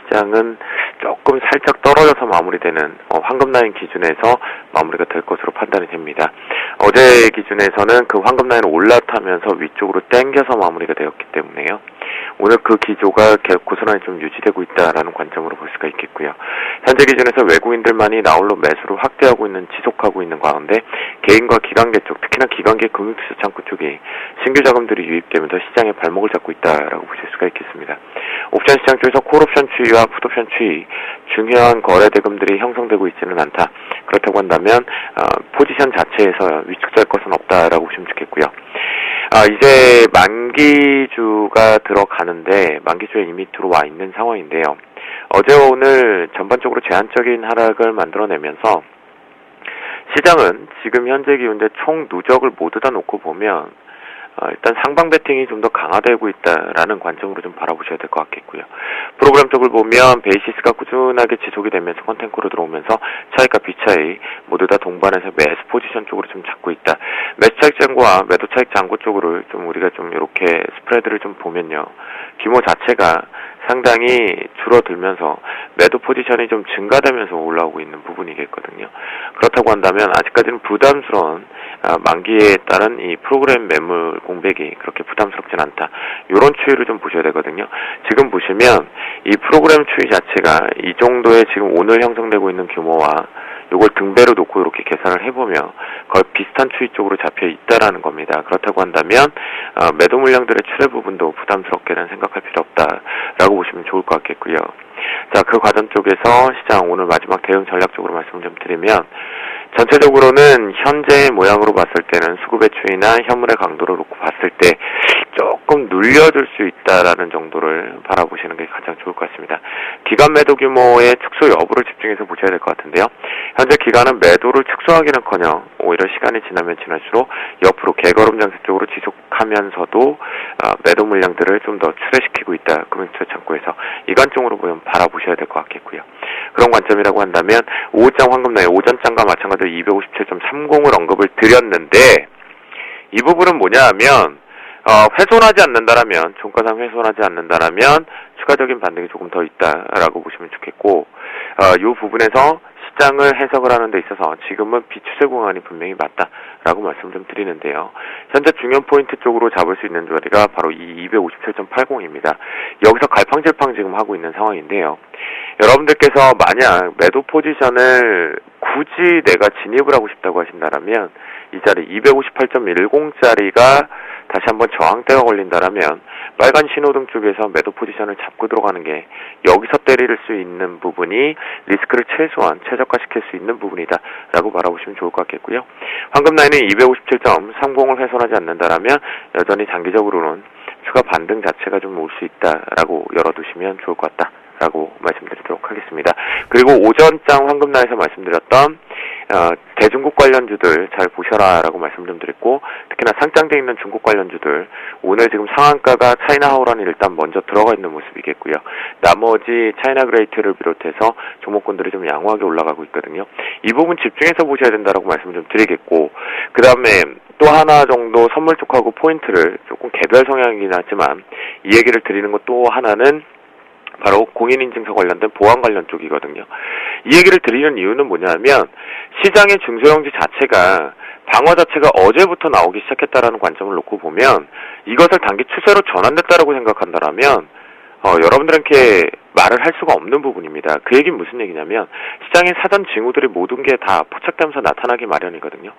시장은 조금 살짝 떨어져서 마무리되는 황금라인 기준에서 마무리가 될 것으로 판단이 됩니다. 어제 기준에서는 그 황금라인을 올라타면서 위쪽으로 당겨서 마무리가 되었기 때문에요. 오늘 그 기조가 고스란히 좀 유지되고 있다라는 관점으로 볼 수가 있겠고요. 현재 기준에서 외국인들만이 나홀로 매수를 확대하고 있는, 지속하고 있는 가운데 개인과 기관계 쪽, 특히나 기관계 금융투자 창구 쪽이 신규 자금들이 유입되면서 시장의 발목을 잡고 있다라고 보실 수가 있겠습니다. 옵션 시장 쪽에서 콜옵션 추이와 풋옵션 추이, 중요한 거래 대금들이 형성되고 있지는 않다. 그렇다고 한다면 포지션 자체에서 위축될 것은 없다라고 보시면 좋겠고요. 이제 만기주가 들어가는데 만기주에 이미 들어와 있는 상황인데요. 어제와 오늘 전반적으로 제한적인 하락을 만들어내면서 시장은 지금 현재 기운대 총 누적을 모두 다 놓고 보면 일단 상방 배팅이 좀 더 강화되고 있다라는 관점으로 좀 바라보셔야 될 것 같겠고요. 프로그램 쪽을 보면 베이시스가 꾸준하게 지속이 되면서 컨텐츠로 들어오면서 차익과 비차익 모두 다 동반해서 매수 포지션 쪽으로 좀 잡고 있다. 매수 차익 잔고와 매도 차익 잔고 쪽으로 좀 우리가 좀 이렇게 스프레드를 좀 보면요. 규모 자체가 상당히 줄어들면서 매도 포지션이 좀 증가되면서 올라오고 있는 부분이겠거든요. 그렇다고 한다면 아직까지는 부담스러운 만기에 따른 이 프로그램 매물 공백이 그렇게 부담스럽진 않다. 이런 추이를 좀 보셔야 되거든요. 지금 보시면 이 프로그램 추이 자체가 이 정도의 지금 오늘 형성되고 있는 규모와 요걸 등배로 놓고 이렇게 계산을 해보면 거의 비슷한 추이 쪽으로 잡혀 있다라는 겁니다. 그렇다고 한다면 매도 물량들의 출회 부분도 부담스럽게는 생각할 필요 없다라고 보시면 좋을 것 같겠고요. 자, 그 과정 쪽에서 시장 오늘 마지막 대응 전략적으로 말씀을 좀 드리면 전체적으로는 현재의 모양으로 봤을 때는 수급의 추이나 현물의 강도를 놓고 봤을 때 조금 눌려줄 수 있다라는 정도를 바라보시는 게 가장 좋을 것 같습니다. 기간 매도 규모의 축소 여부를 집중해서 보셔야 될 것 같은데요. 현재 기간은 매도를 축소하기는커녕 오히려 시간이 지나면 지날수록 옆으로 개걸음 장세 쪽으로 지속하면서도 매도 물량들을 좀 더 출회시키고 있다. 금융투자 창구에서 이 관점으로 보면 바라보셔야 될 것 같겠고요. 그런 관점이라고 한다면 오후장 황금나의 오전장과 마찬가지로 257.30을 언급을 드렸는데 이 부분은 뭐냐 하면 훼손하지 않는다라면 종가상 훼손하지 않는다라면 추가적인 반등이 조금 더 있다라고 보시면 좋겠고 이 부분에서 시장을 해석을 하는 데 있어서 지금은 비추세 구간이 분명히 맞다라고 말씀 좀 드리는데요. 현재 중요한 포인트 쪽으로 잡을 수 있는 자리가 바로 이 257.80입니다. 여기서 갈팡질팡 지금 하고 있는 상황인데요. 여러분들께서 만약 매도 포지션을 굳이 내가 진입을 하고 싶다고 하신다라면 이 자리 258.10짜리가 다시 한번 저항대가 걸린다라면 빨간 신호등 쪽에서 매도 포지션을 잡고 들어가는 게 여기서 때릴 수 있는 부분이 리스크를 최소한 최적화시킬 수 있는 부분이다 라고 바라보시면 좋을 것 같겠고요. 황금 라인은 257.30을 훼손하지 않는다라면 여전히 장기적으로는 추가 반등 자체가 좀 올 수 있다라고 열어두시면 좋을 것 같다 라고 말씀드리도록 하겠습니다. 그리고 오전장 황금날에서 말씀드렸던 대중국 관련주들 잘 보셔라 라고 말씀 좀 드렸고 특히나 상장되어 있는 중국 관련주들 오늘 지금 상한가가 차이나 하오란이 일단 먼저 들어가 있는 모습이겠고요. 나머지 차이나 그레이트를 비롯해서 종목군들이 좀 양호하게 올라가고 있거든요. 이 부분 집중해서 보셔야 된다라고 말씀 좀 드리겠고 그 다음에 또 하나 정도 선물 쪽하고 포인트를 조금 개별 성향이긴 하지만 이 얘기를 드리는 것 또 하나는 바로 공인인증서 관련된 보안 관련 쪽이거든요. 이 얘기를 드리는 이유는 뭐냐면 시장의 중소형주 자체가 방어 자체가 어제부터 나오기 시작했다라는 관점을 놓고 보면 이것을 단기 추세로 전환됐다라고 생각한다라면 여러분들한테 말을 할 수가 없는 부분입니다. 그 얘기는 무슨 얘기냐면 시장의 사전 징후들이 모든 게 다 포착되면서 나타나기 마련이거든요.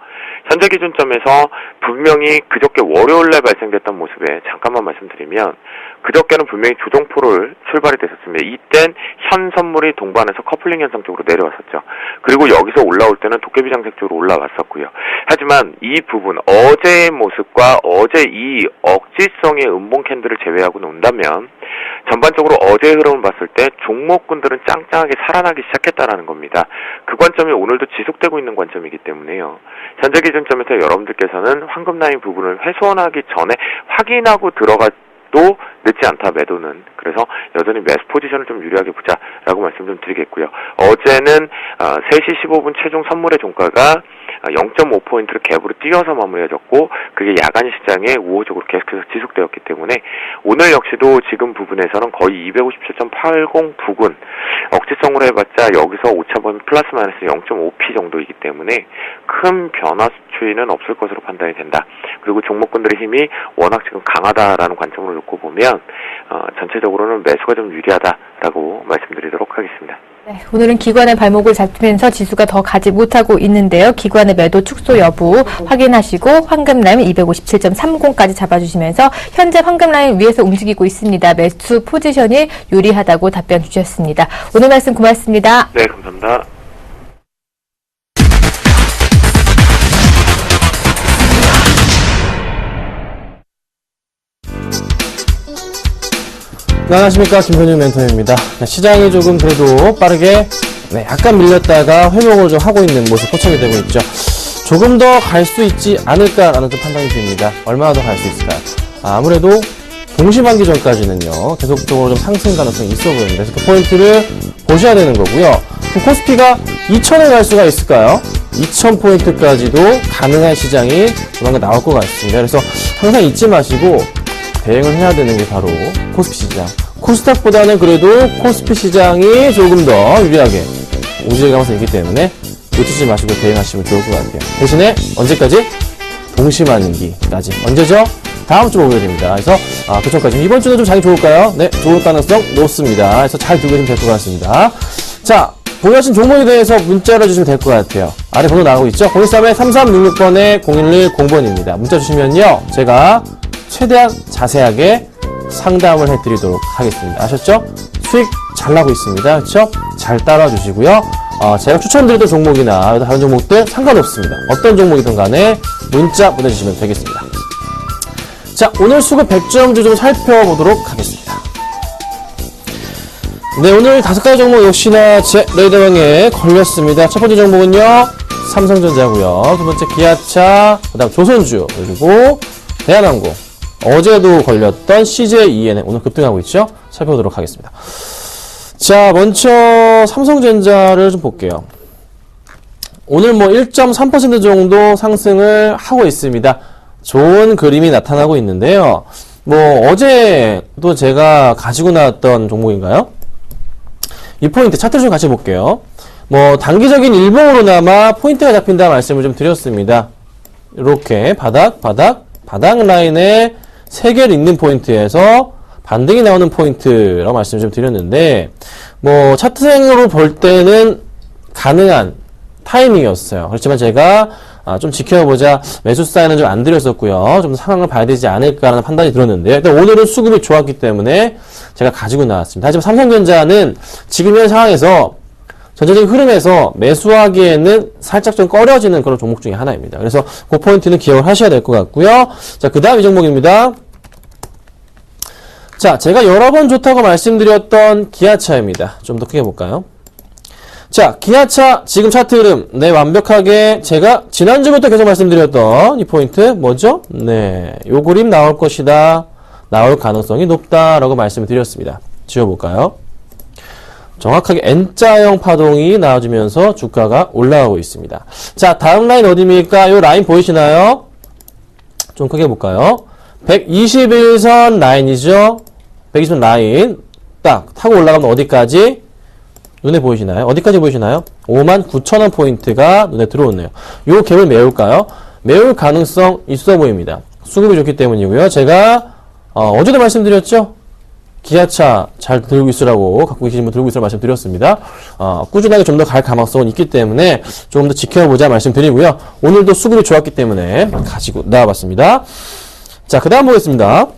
현재 기준점에서 분명히 그저께 월요일에 발생됐던 모습에 잠깐만 말씀드리면 그저께는 분명히 조정포를 출발이 됐었습니다. 이땐 현 선물이 동반해서 커플링 현상 쪽으로 내려왔었죠. 그리고 여기서 올라올 때는 도깨비 장색 쪽으로 올라왔었고요. 하지만 이 부분 어제의 모습과 어제 이 억지성의 음봉 캔들을 제외하고 논다면 전반적으로 어제의 흐름을 봤을 때 종목군들은 짱짱하게 살아나기 시작했다라는 겁니다. 그 관점이 오늘도 지속되고 있는 관점이기 때문에요. 현재 기준점에서 여러분들께서는 황금 라인 부분을 훼손하기 전에 확인하고 들어가도 늦지 않다 매도는. 그래서 여전히 매수 포지션을 좀 유리하게 보자라고 말씀 좀 드리겠고요. 어제는 3시 15분 최종 선물의 종가가 0.5포인트를 갭으로 띄어서 마무리해졌고 그게 야간 시장에 우호적으로 계속해서 지속되었기 때문에 오늘 역시도 지금 부분에서는 거의 257.80 부근 억지성으로 해봤자 여기서 오차범위 플러스 마이너스 0.5p 정도이기 때문에 큰 변화 추이는 없을 것으로 판단이 된다. 그리고 종목군들의 힘이 워낙 지금 강하다라는 관점으로 놓고 보면 전체적으로는 매수가 좀 유리하다라고 말씀드리도록 하겠습니다. 네, 오늘은 기관의 발목을 잡히면서 지수가 더 가지 못하고 있는데요. 기관의 매도 축소 여부 확인하시고 황금 라인 257.30까지 잡아주시면서 현재 황금 라인 위에서 움직이고 있습니다. 매수 포지션이 유리하다고 답변 주셨습니다. 오늘 말씀 고맙습니다. 네, 감사합니다. 안녕하십니까, 김현유 멘토입니다. 시장이 조금 그래도 빠르게 약간 밀렸다가 회복을 좀 하고 있는 모습 포착이 되고 있죠. 조금 더 갈 수 있지 않을까라는 좀 판단이 듭니다. 얼마나 더 갈 수 있을까요? 아무래도 동시만기 전까지는요, 계속적으로 좀 상승 가능성이 있어 보입니다. 그래서 그 포인트를 보셔야 되는 거고요. 코스피가 2000에 갈 수가 있을까요? 2000포인트까지도 가능한 시장이 조만간 나올 것 같습니다. 그래서 항상 잊지 마시고 대응을 해야 되는 게 바로 코스피 시장. 코스닥보다는 그래도 코스피 시장이 조금 더 유리하게 움직일 가능성이 있기 때문에 놓치지 마시고 대응하시면 좋을 것 같아요. 대신에 언제까지? 동시만기까지. 언제죠? 다음 주 목요일입니다. 그래서 그 전까지 이번 주는 좀 장이 좋을까요? 네, 좋을 가능성 높습니다. 그래서 잘 두고 계시면 될 것 같습니다. 자, 보유하신 종목에 대해서 문자를 주시면 될 것 같아요. 아래 번호 나오고 있죠? 013-3366번에 0110번입니다. 문자 주시면요, 제가 최대한 자세하게 상담을 해드리도록 하겠습니다. 아셨죠? 수익 잘 나고 있습니다. 그렇죠? 잘 따라주시고요. 제가 추천드렸던 종목이나 다른 종목들 상관없습니다. 어떤 종목이든 간에 문자 보내주시면 되겠습니다. 자, 오늘 수급 100점주 좀 살펴보도록 하겠습니다. 네, 오늘 5가지 종목 역시나 제 레이더방에 걸렸습니다. 첫 번째 종목은요, 삼성전자고요. 두 번째 기아차, 그 다음 조선주, 그리고 대한항공. 어제도 걸렸던 CJENM 오늘 급등하고 있죠? 살펴보도록 하겠습니다. 자, 먼저 삼성전자를 좀 볼게요. 오늘 1.3% 정도 상승을 하고 있습니다. 좋은 그림이 나타나고 있는데요. 어제도 제가 가지고 나왔던 종목인가요? 이 포인트 차트를 좀 같이 볼게요. 단기적인 일봉으로나마 포인트가 잡힌다 말씀을 좀 드렸습니다. 이렇게 바닥 라인에 3개를 잇는 포인트에서 반등이 나오는 포인트라고 말씀을 좀 드렸는데, 차트상으로 볼 때는 가능한 타이밍이었어요. 그렇지만 제가 좀 지켜보자, 매수 사인은 좀 안 드렸었고요. 좀 상황을 봐야 되지 않을까라는 판단이 들었는데요. 일단 오늘은 수급이 좋았기 때문에 제가 가지고 나왔습니다. 하지만 삼성전자는 지금 현 상황에서 전체적인 흐름에서 매수하기에는 살짝 좀 꺼려지는 그런 종목 중에 하나입니다. 그래서 그 포인트는 기억을 하셔야 될 것 같고요. 자, 그 다음 이 종목입니다. 자, 제가 여러 번 좋다고 말씀드렸던 기아차입니다. 좀 더 크게 볼까요? 자, 기아차 지금 차트 흐름, 네, 완벽하게 제가 지난주부터 계속 말씀드렸던 이 포인트 뭐죠? 네, 요 그림 나올 것이다, 나올 가능성이 높다라고 말씀을 드렸습니다. 지워볼까요? 정확하게 N자형 파동이 나와주면서 주가가 올라가고 있습니다. 자, 다음 라인 어디입니까? 요 라인 보이시나요? 좀 크게 볼까요? 121선 라인이죠? 120선 라인 딱 타고 올라가면 어디까지? 눈에 보이시나요? 어디까지 보이시나요? 59,000원 포인트가 눈에 들어오네요. 요 갭을 메울까요? 메울 가능성 있어 보입니다. 수급이 좋기 때문이고요. 제가 어제도 말씀드렸죠? 기아차 잘 들고 있으라고, 갖고 계신 분 들고 있으라고 말씀드렸습니다. 꾸준하게 좀 더 갈 가능성은 있기 때문에 조금 더 지켜보자 말씀드리고요. 오늘도 수급이 좋았기 때문에 가지고 나와봤습니다. 자, 그 다음 보겠습니다.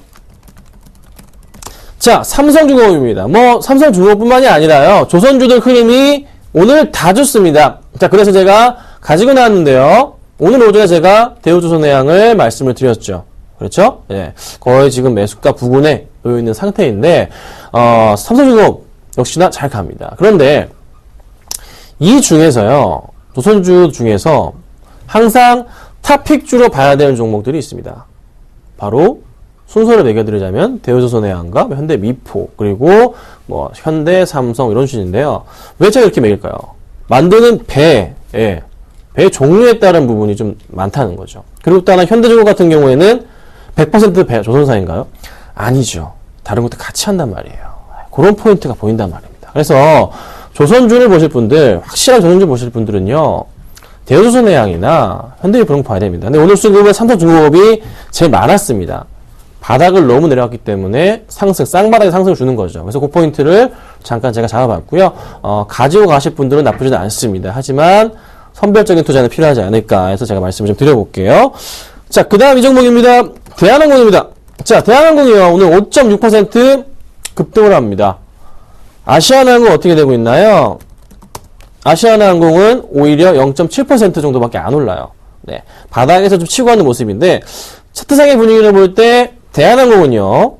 자, 삼성중공업입니다. 삼성중공업뿐만이 아니라요, 조선주들 흐름이 오늘 다 좋습니다. 자, 그래서 제가 가지고 나왔는데요. 오늘 오전에 제가 대우조선해양을 말씀을 드렸죠. 그렇죠? 예. 거의 지금 매수가 부근에 놓여 있는 상태인데, 삼성중공업 역시나 잘 갑니다. 그런데 이 중에서요, 조선주 중에서 항상 탑픽주로 봐야 되는 종목들이 있습니다. 바로 순서를 매겨드리자면 대우조선해양과 현대미포, 그리고 현대, 삼성 이런 순인데요. 왜 제가 이렇게 매길까요? 만드는 배 종류에 따른 부분이 좀 많다는 거죠. 그리고 또 하나 현대중공 같은 경우에는 100% 배 조선사인가요? 아니죠. 다른 것도 같이 한단 말이에요. 그런 포인트가 보인단 말입니다. 그래서 조선주를 보실 분들, 확실한 조선주 보실 분들은요, 대우조선해양이나 현대미포를 봐야 됩니다. 근데 오늘 수급은 삼성중공업이 제일 많았습니다. 바닥을 너무 내려갔기 때문에 쌍바닥에 상승을 주는 거죠. 그래서 그 포인트를 잠깐 제가 잡아봤고요. 가지고 가실 분들은 나쁘지는 않습니다. 하지만 선별적인 투자는 필요하지 않을까 해서 제가 말씀을 좀 드려볼게요. 자, 그 다음 이 종목입니다. 대한항공입니다. 자, 대한항공이요. 오늘 5.6% 급등을 합니다. 아시아나항공 어떻게 되고 있나요? 아시아나항공은 오히려 0.7% 정도밖에 안 올라요. 네, 바닥에서 좀 치고 가는 모습인데 차트상의 분위기를 볼 때 대한항공은요.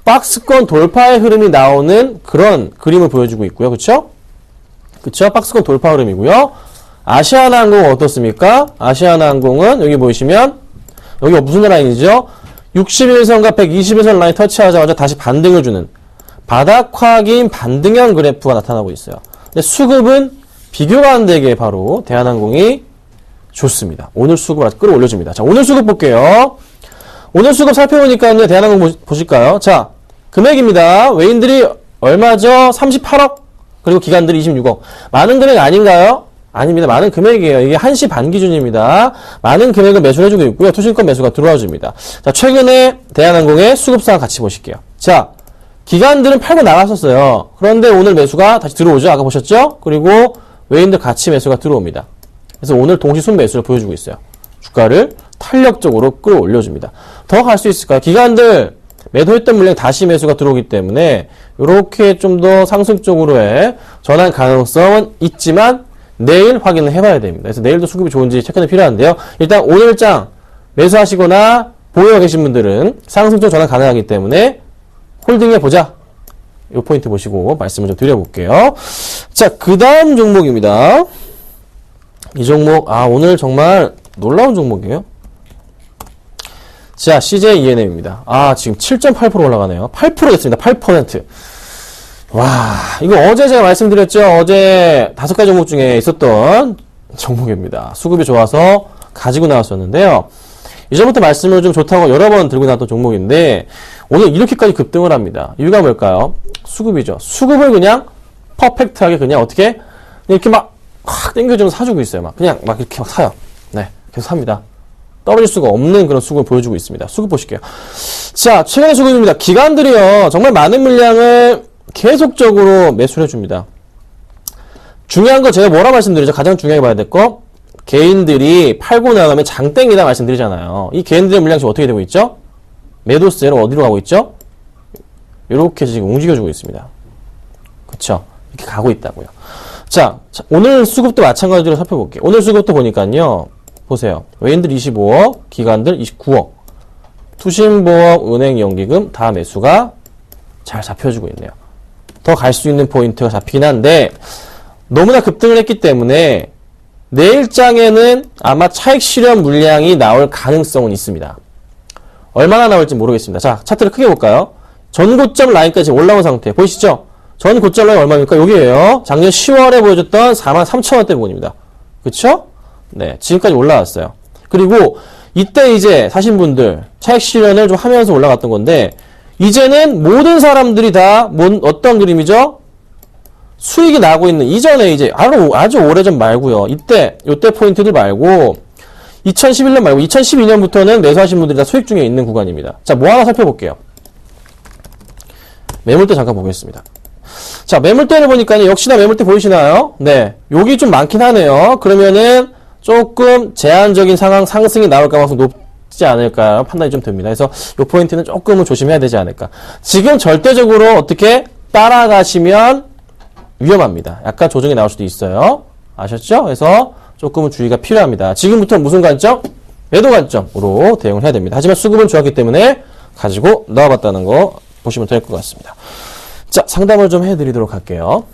박스권 돌파의 흐름이 나오는 그런 그림을 보여주고 있고요. 그쵸? 그쵸? 박스권 돌파 흐름이고요. 아시아나항공은 어떻습니까? 아시아나항공은 여기 보시면 여기가 무슨 라인이죠? 61선과 121선 라인 터치하자마자 다시 반등을 주는 바닥 확인 반등형 그래프가 나타나고 있어요. 근데 수급은 비교가 안 되게 바로 대한항공이 좋습니다. 오늘 수급을 아주 끌어올려줍니다. 자, 오늘 수급 볼게요. 오늘 수급 살펴보니까요. 대한항공 보실까요? 자, 금액입니다. 외인들이 얼마죠? 38억. 그리고 기관들이 26억. 많은 금액 아닌가요? 아닙니다. 많은 금액이에요. 이게 1시 반 기준입니다. 많은 금액을 매수를 해주고 있고요. 투신권 매수가 들어와 줍니다. 자, 최근에 대한항공의 수급상황 같이 보실게요. 자, 기관들은 팔고 나갔었어요. 그런데 오늘 매수가 다시 들어오죠. 아까 보셨죠? 그리고 외인들 같이 매수가 들어옵니다. 그래서 오늘 동시 순매수를 보여주고 있어요. 주가를 탄력적으로 끌어올려줍니다. 더 갈 수 있을까요? 기관들 매도했던 물량 다시 매수가 들어오기 때문에 이렇게 좀 더 상승 쪽으로의 전환 가능성은 있지만 내일 확인을 해봐야 됩니다. 그래서 내일도 수급이 좋은지 체크는 필요한데요. 일단 오늘장 매수하시거나 보유하고 계신 분들은 상승 쪽 전환 가능하기 때문에 홀딩해보자. 이 포인트 보시고 말씀을 좀 드려볼게요. 자, 그 다음 종목입니다. 이 종목, 오늘 정말 놀라운 종목이에요. 자, CJ ENM입니다. 지금 7.8% 올라가네요. 8% 됐습니다. 8%. 와, 이거 어제 제가 말씀드렸죠. 어제 5가지 종목 중에 있었던 종목입니다. 수급이 좋아서 가지고 나왔었는데요. 이전부터 말씀을 좀 좋다고 여러 번 들고 나왔던 종목인데 오늘 이렇게까지 급등을 합니다. 이유가 뭘까요? 수급이죠. 수급을 그냥 퍼펙트하게 그냥 어떻게 이렇게 막 확 땡겨주면서 사주고 있어요. 막 이렇게 막 사요. 네, 계속 삽니다. 떨어질 수가 없는 그런 수급을 보여주고 있습니다. 수급 보실게요. 자, 최근의 수급입니다. 기관들이요. 정말 많은 물량을 계속적으로 매수를 해줍니다. 중요한 거 제가 뭐라 말씀드리죠? 가장 중요하게 봐야 될 거. 개인들이 팔고 나가면 장땡이다 말씀드리잖아요. 이 개인들의 물량 지금 어떻게 되고 있죠? 매도세로 어디로 가고 있죠? 이렇게 지금 움직여주고 있습니다. 그쵸? 이렇게 가고 있다고요. 자, 오늘 수급도 마찬가지로 살펴볼게요. 오늘 수급도 보니까요. 보세요. 외인들 25억, 기관들 29억. 투신보험, 은행연기금 다 매수가 잘 잡혀주고 있네요. 더 갈 수 있는 포인트가 잡히긴 한데 너무나 급등을 했기 때문에 내일장에는 아마 차익 실현 물량이 나올 가능성은 있습니다. 얼마나 나올지 모르겠습니다. 자, 차트를 크게 볼까요? 전고점 라인까지 올라온 상태 보이시죠? 전 고점 라인 얼마입니까? 여기에요. 작년 10월에 보여줬던 43,000원대 부분입니다. 그쵸? 네, 지금까지 올라왔어요. 그리고 이때 이제 사신 분들 차익 실현을 좀 하면서 올라갔던 건데 이제는 모든 사람들이 다 어떤 그림이죠? 수익이 나고 있는 이전에 이제 아주 오래전 말고요. 요때 포인트들 말고 2011년 말고 2012년부터는 매수하신 분들이 다 수익 중에 있는 구간입니다. 자, 뭐 하나 살펴볼게요. 매물대 잠깐 보겠습니다. 자, 매물대를 보니까 역시나 매물대 보이시나요? 네, 여기 좀 많긴 하네요. 그러면은 조금 제한적인 상황 상승이 나올 가능성이 높지 않을까 판단이 좀 듭니다. 그래서 이 포인트는 조금은 조심해야 되지 않을까. 지금 절대적으로 어떻게 따라가시면 위험합니다. 약간 조정이 나올 수도 있어요. 아셨죠? 그래서 조금은 주의가 필요합니다. 지금부터 무슨 관점? 매도 관점으로 대응을 해야 됩니다. 하지만 수급은 좋았기 때문에 가지고 나와봤다는 거 보시면 될 것 같습니다. 자, 상담을 좀 해드리도록 할게요.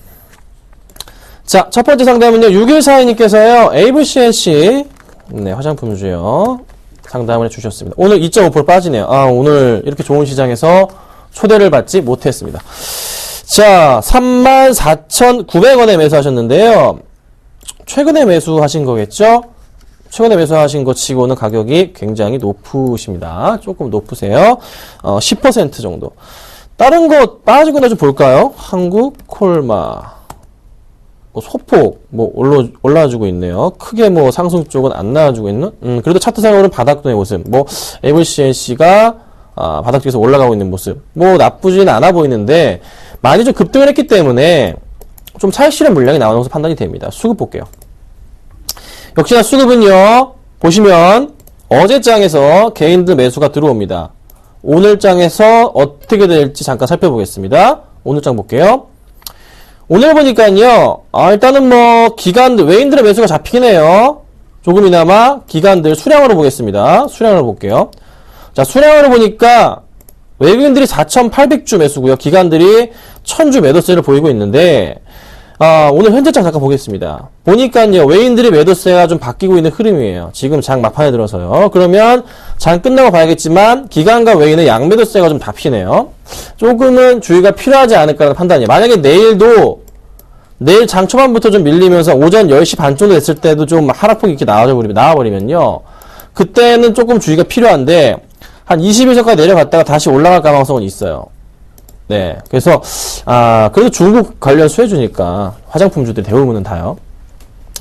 자, 첫 번째 상담은요, 6142님께서요, AVCNC, 네, 화장품주요, 상담을 해주셨습니다. 오늘 2.5% 빠지네요. 오늘 이렇게 좋은 시장에서 초대를 받지 못했습니다. 자, 34,900원에 매수하셨는데요. 최근에 매수하신 거겠죠? 최근에 매수하신 거 치고는 가격이 굉장히 높으십니다. 조금 높으세요. 10% 정도. 다른 거 빠지고 나 좀 볼까요? 한국콜마, 소폭, 올라와주고 있네요. 크게 상승 쪽은 안 나와주고 있는? 그래도 차트상으로는 바닥권의 모습. AVCNC가, 바닥 쪽에서 올라가고 있는 모습. 뭐 나쁘진 않아 보이는데 많이 좀 급등을 했기 때문에 좀 차익 실현 물량이 나오는 것으로 판단이 됩니다. 수급 볼게요. 역시나 수급은요. 보시면 어제 장에서 개인들 매수가 들어옵니다. 오늘 장에서 어떻게 될지 잠깐 살펴보겠습니다. 오늘 장 볼게요. 오늘 보니까요. 일단은 뭐 기관들 외인들의 매수가 잡히긴 해요. 조금이나마 기관들 수량으로 보겠습니다. 수량으로 볼게요. 자, 수량으로 보니까 외국인들이 4,800주 매수고요. 기관들이 1,000주 매도세를 보이고 있는데 오늘 현재장 잠깐 보겠습니다. 보니까요. 외인들이 매도세가 좀 바뀌고 있는 흐름이에요. 지금 장 막판에 들어서요. 그러면 장 끝나고 봐야겠지만 기관과 외인의 양매도세가 좀 잡히네요. 조금은 주의가 필요하지 않을까라는 판단이에요. 만약에 내일 장 초반부터 좀 밀리면서 오전 10시 반 정도 됐을 때도 좀 하락폭이 이렇게 나와버리면요. 그때는 조금 주의가 필요한데 한 20일선까지 내려갔다가 다시 올라갈 가능성은 있어요. 네. 그래서, 그래도 중국 관련 수혜주니까 화장품주들이 대부분은 다요.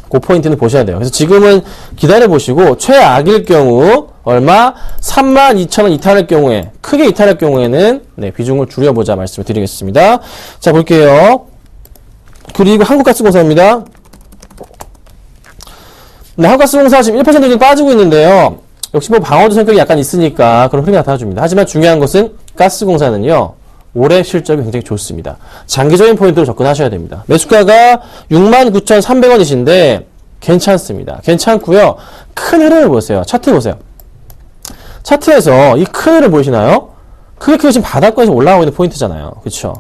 그 포인트는 보셔야 돼요. 그래서 지금은 기다려보시고, 최악일 경우, 얼마? 32,000원 이탈할 경우에, 크게 이탈할 경우에는, 네, 비중을 줄여보자 말씀을 드리겠습니다. 자, 볼게요. 그리고 한국가스공사입니다. 네, 한국가스공사 지금 1% 정도 빠지고 있는데요. 역시 뭐 방어주 성격이 약간 있으니까 그런 흐름이 나타나줍니다. 하지만 중요한 것은 가스공사는요. 올해 실적이 굉장히 좋습니다. 장기적인 포인트로 접근하셔야 됩니다. 매수가가 69,300원이신데 괜찮습니다. 괜찮고요. 큰 흐름을 보세요. 차트 보세요. 차트에서 이 큰 흐름 보이시나요? 크게 지금 바닥권에서 올라가고 있는 포인트잖아요. 그렇죠?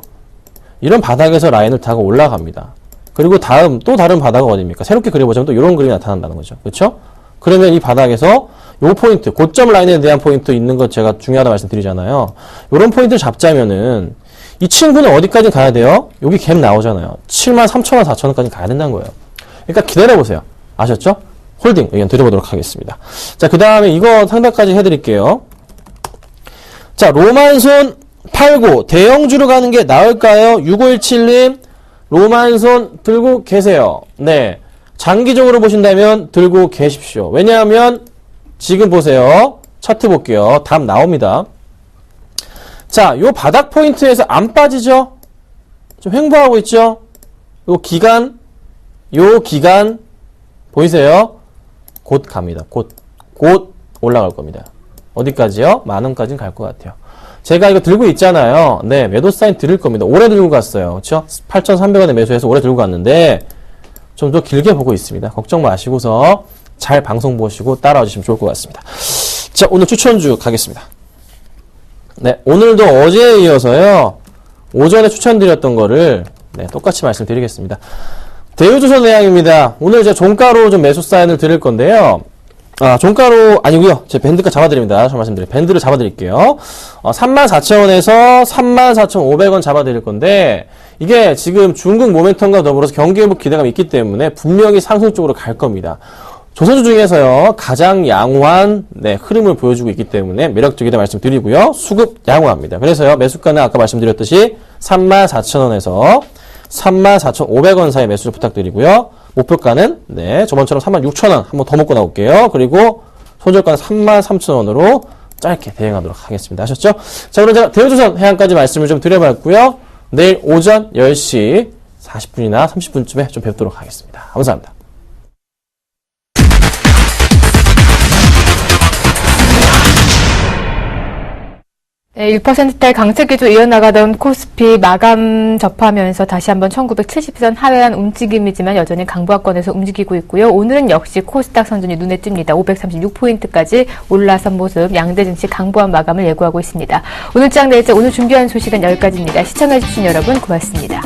이런 바닥에서 라인을 타고 올라갑니다. 그리고 또 다른 바닥은 어디입니까? 새롭게 그려보자면 또 이런 그림이 나타난다는 거죠. 그렇죠? 그러면 이 바닥에서 요 포인트, 고점 라인에 대한 포인트 있는 것 제가 중요하다 말씀드리잖아요. 요런 포인트를 잡자면은 이 친구는 어디까지 가야 돼요? 여기 갭 나오잖아요. 73,000원, 4,000원까지 가야 된다는 거예요. 그러니까 기다려보세요. 아셨죠? 홀딩 의견 드려보도록 하겠습니다. 자, 그 다음에 이거 상담까지 해드릴게요. 자, 로만손 팔고 대형주로 가는 게 나을까요? 6517님, 로만손 들고 계세요. 네. 장기적으로 보신다면 들고 계십시오. 왜냐하면 지금 보세요. 차트 볼게요. 답 나옵니다. 자, 요 바닥 포인트에서 안 빠지죠? 좀 횡보하고 있죠? 요 기간 보이세요? 곧 갑니다. 곧 올라갈 겁니다. 어디까지요? 10,000원까지는 갈 것 같아요. 제가 이거 들고 있잖아요. 네, 매도 사인 드릴 겁니다. 오래 들고 갔어요. 그렇죠? 8,300원에 매수해서 오래 들고 갔는데 좀 더 길게 보고 있습니다. 걱정 마시고서 잘 방송 보시고 따라와 주시면 좋을 것 같습니다. 자, 오늘 추천주 가겠습니다. 네, 오늘도 어제에 이어서요. 오전에 추천드렸던 거를 네, 똑같이 말씀드리겠습니다. 대우조선해양입니다. 오늘 제가 종가로 좀 매수 사인을 드릴 건데요. 종가로 아니고요. 제가 밴드가 잡아드립니다. 저 말씀드려요. 밴드를 잡아드릴게요. 34,000원에서 34,500원 잡아드릴 건데 이게 지금 중국 모멘텀과 더불어서 경기 회복 기대감이 있기 때문에 분명히 상승 쪽으로 갈 겁니다. 조선주 중에서요. 가장 양호한 흐름을 보여주고 있기 때문에 매력적이다 말씀드리고요. 수급 양호합니다. 그래서요. 매수가는 아까 말씀드렸듯이 34,000원에서 34,500원 사이 매수를 부탁드리고요. 목표가는 저번처럼 36,000원 한번 더 먹고 나올게요. 그리고 손절가는 33,000원으로 짧게 대응하도록 하겠습니다. 아셨죠? 자, 그럼 제가 대우조선 해양까지 말씀을 좀 드려봤고요. 내일 오전 10시 40분이나 30분쯤에 좀 뵙도록 하겠습니다. 감사합니다. 네, 1%대 강세 기조 이어나가던 코스피 마감 접하면서 다시 한번 1970선 하회한 움직임이지만 여전히 강보합권에서 움직이고 있고요. 오늘은 역시 코스닥 선전이 눈에 띕니다. 536포인트까지 올라선 모습, 양대 증시 강보합 마감을 예고하고 있습니다. 오늘 장 내일자 오늘 준비한 소식은 여기까지입니다. 시청해주신 여러분 고맙습니다.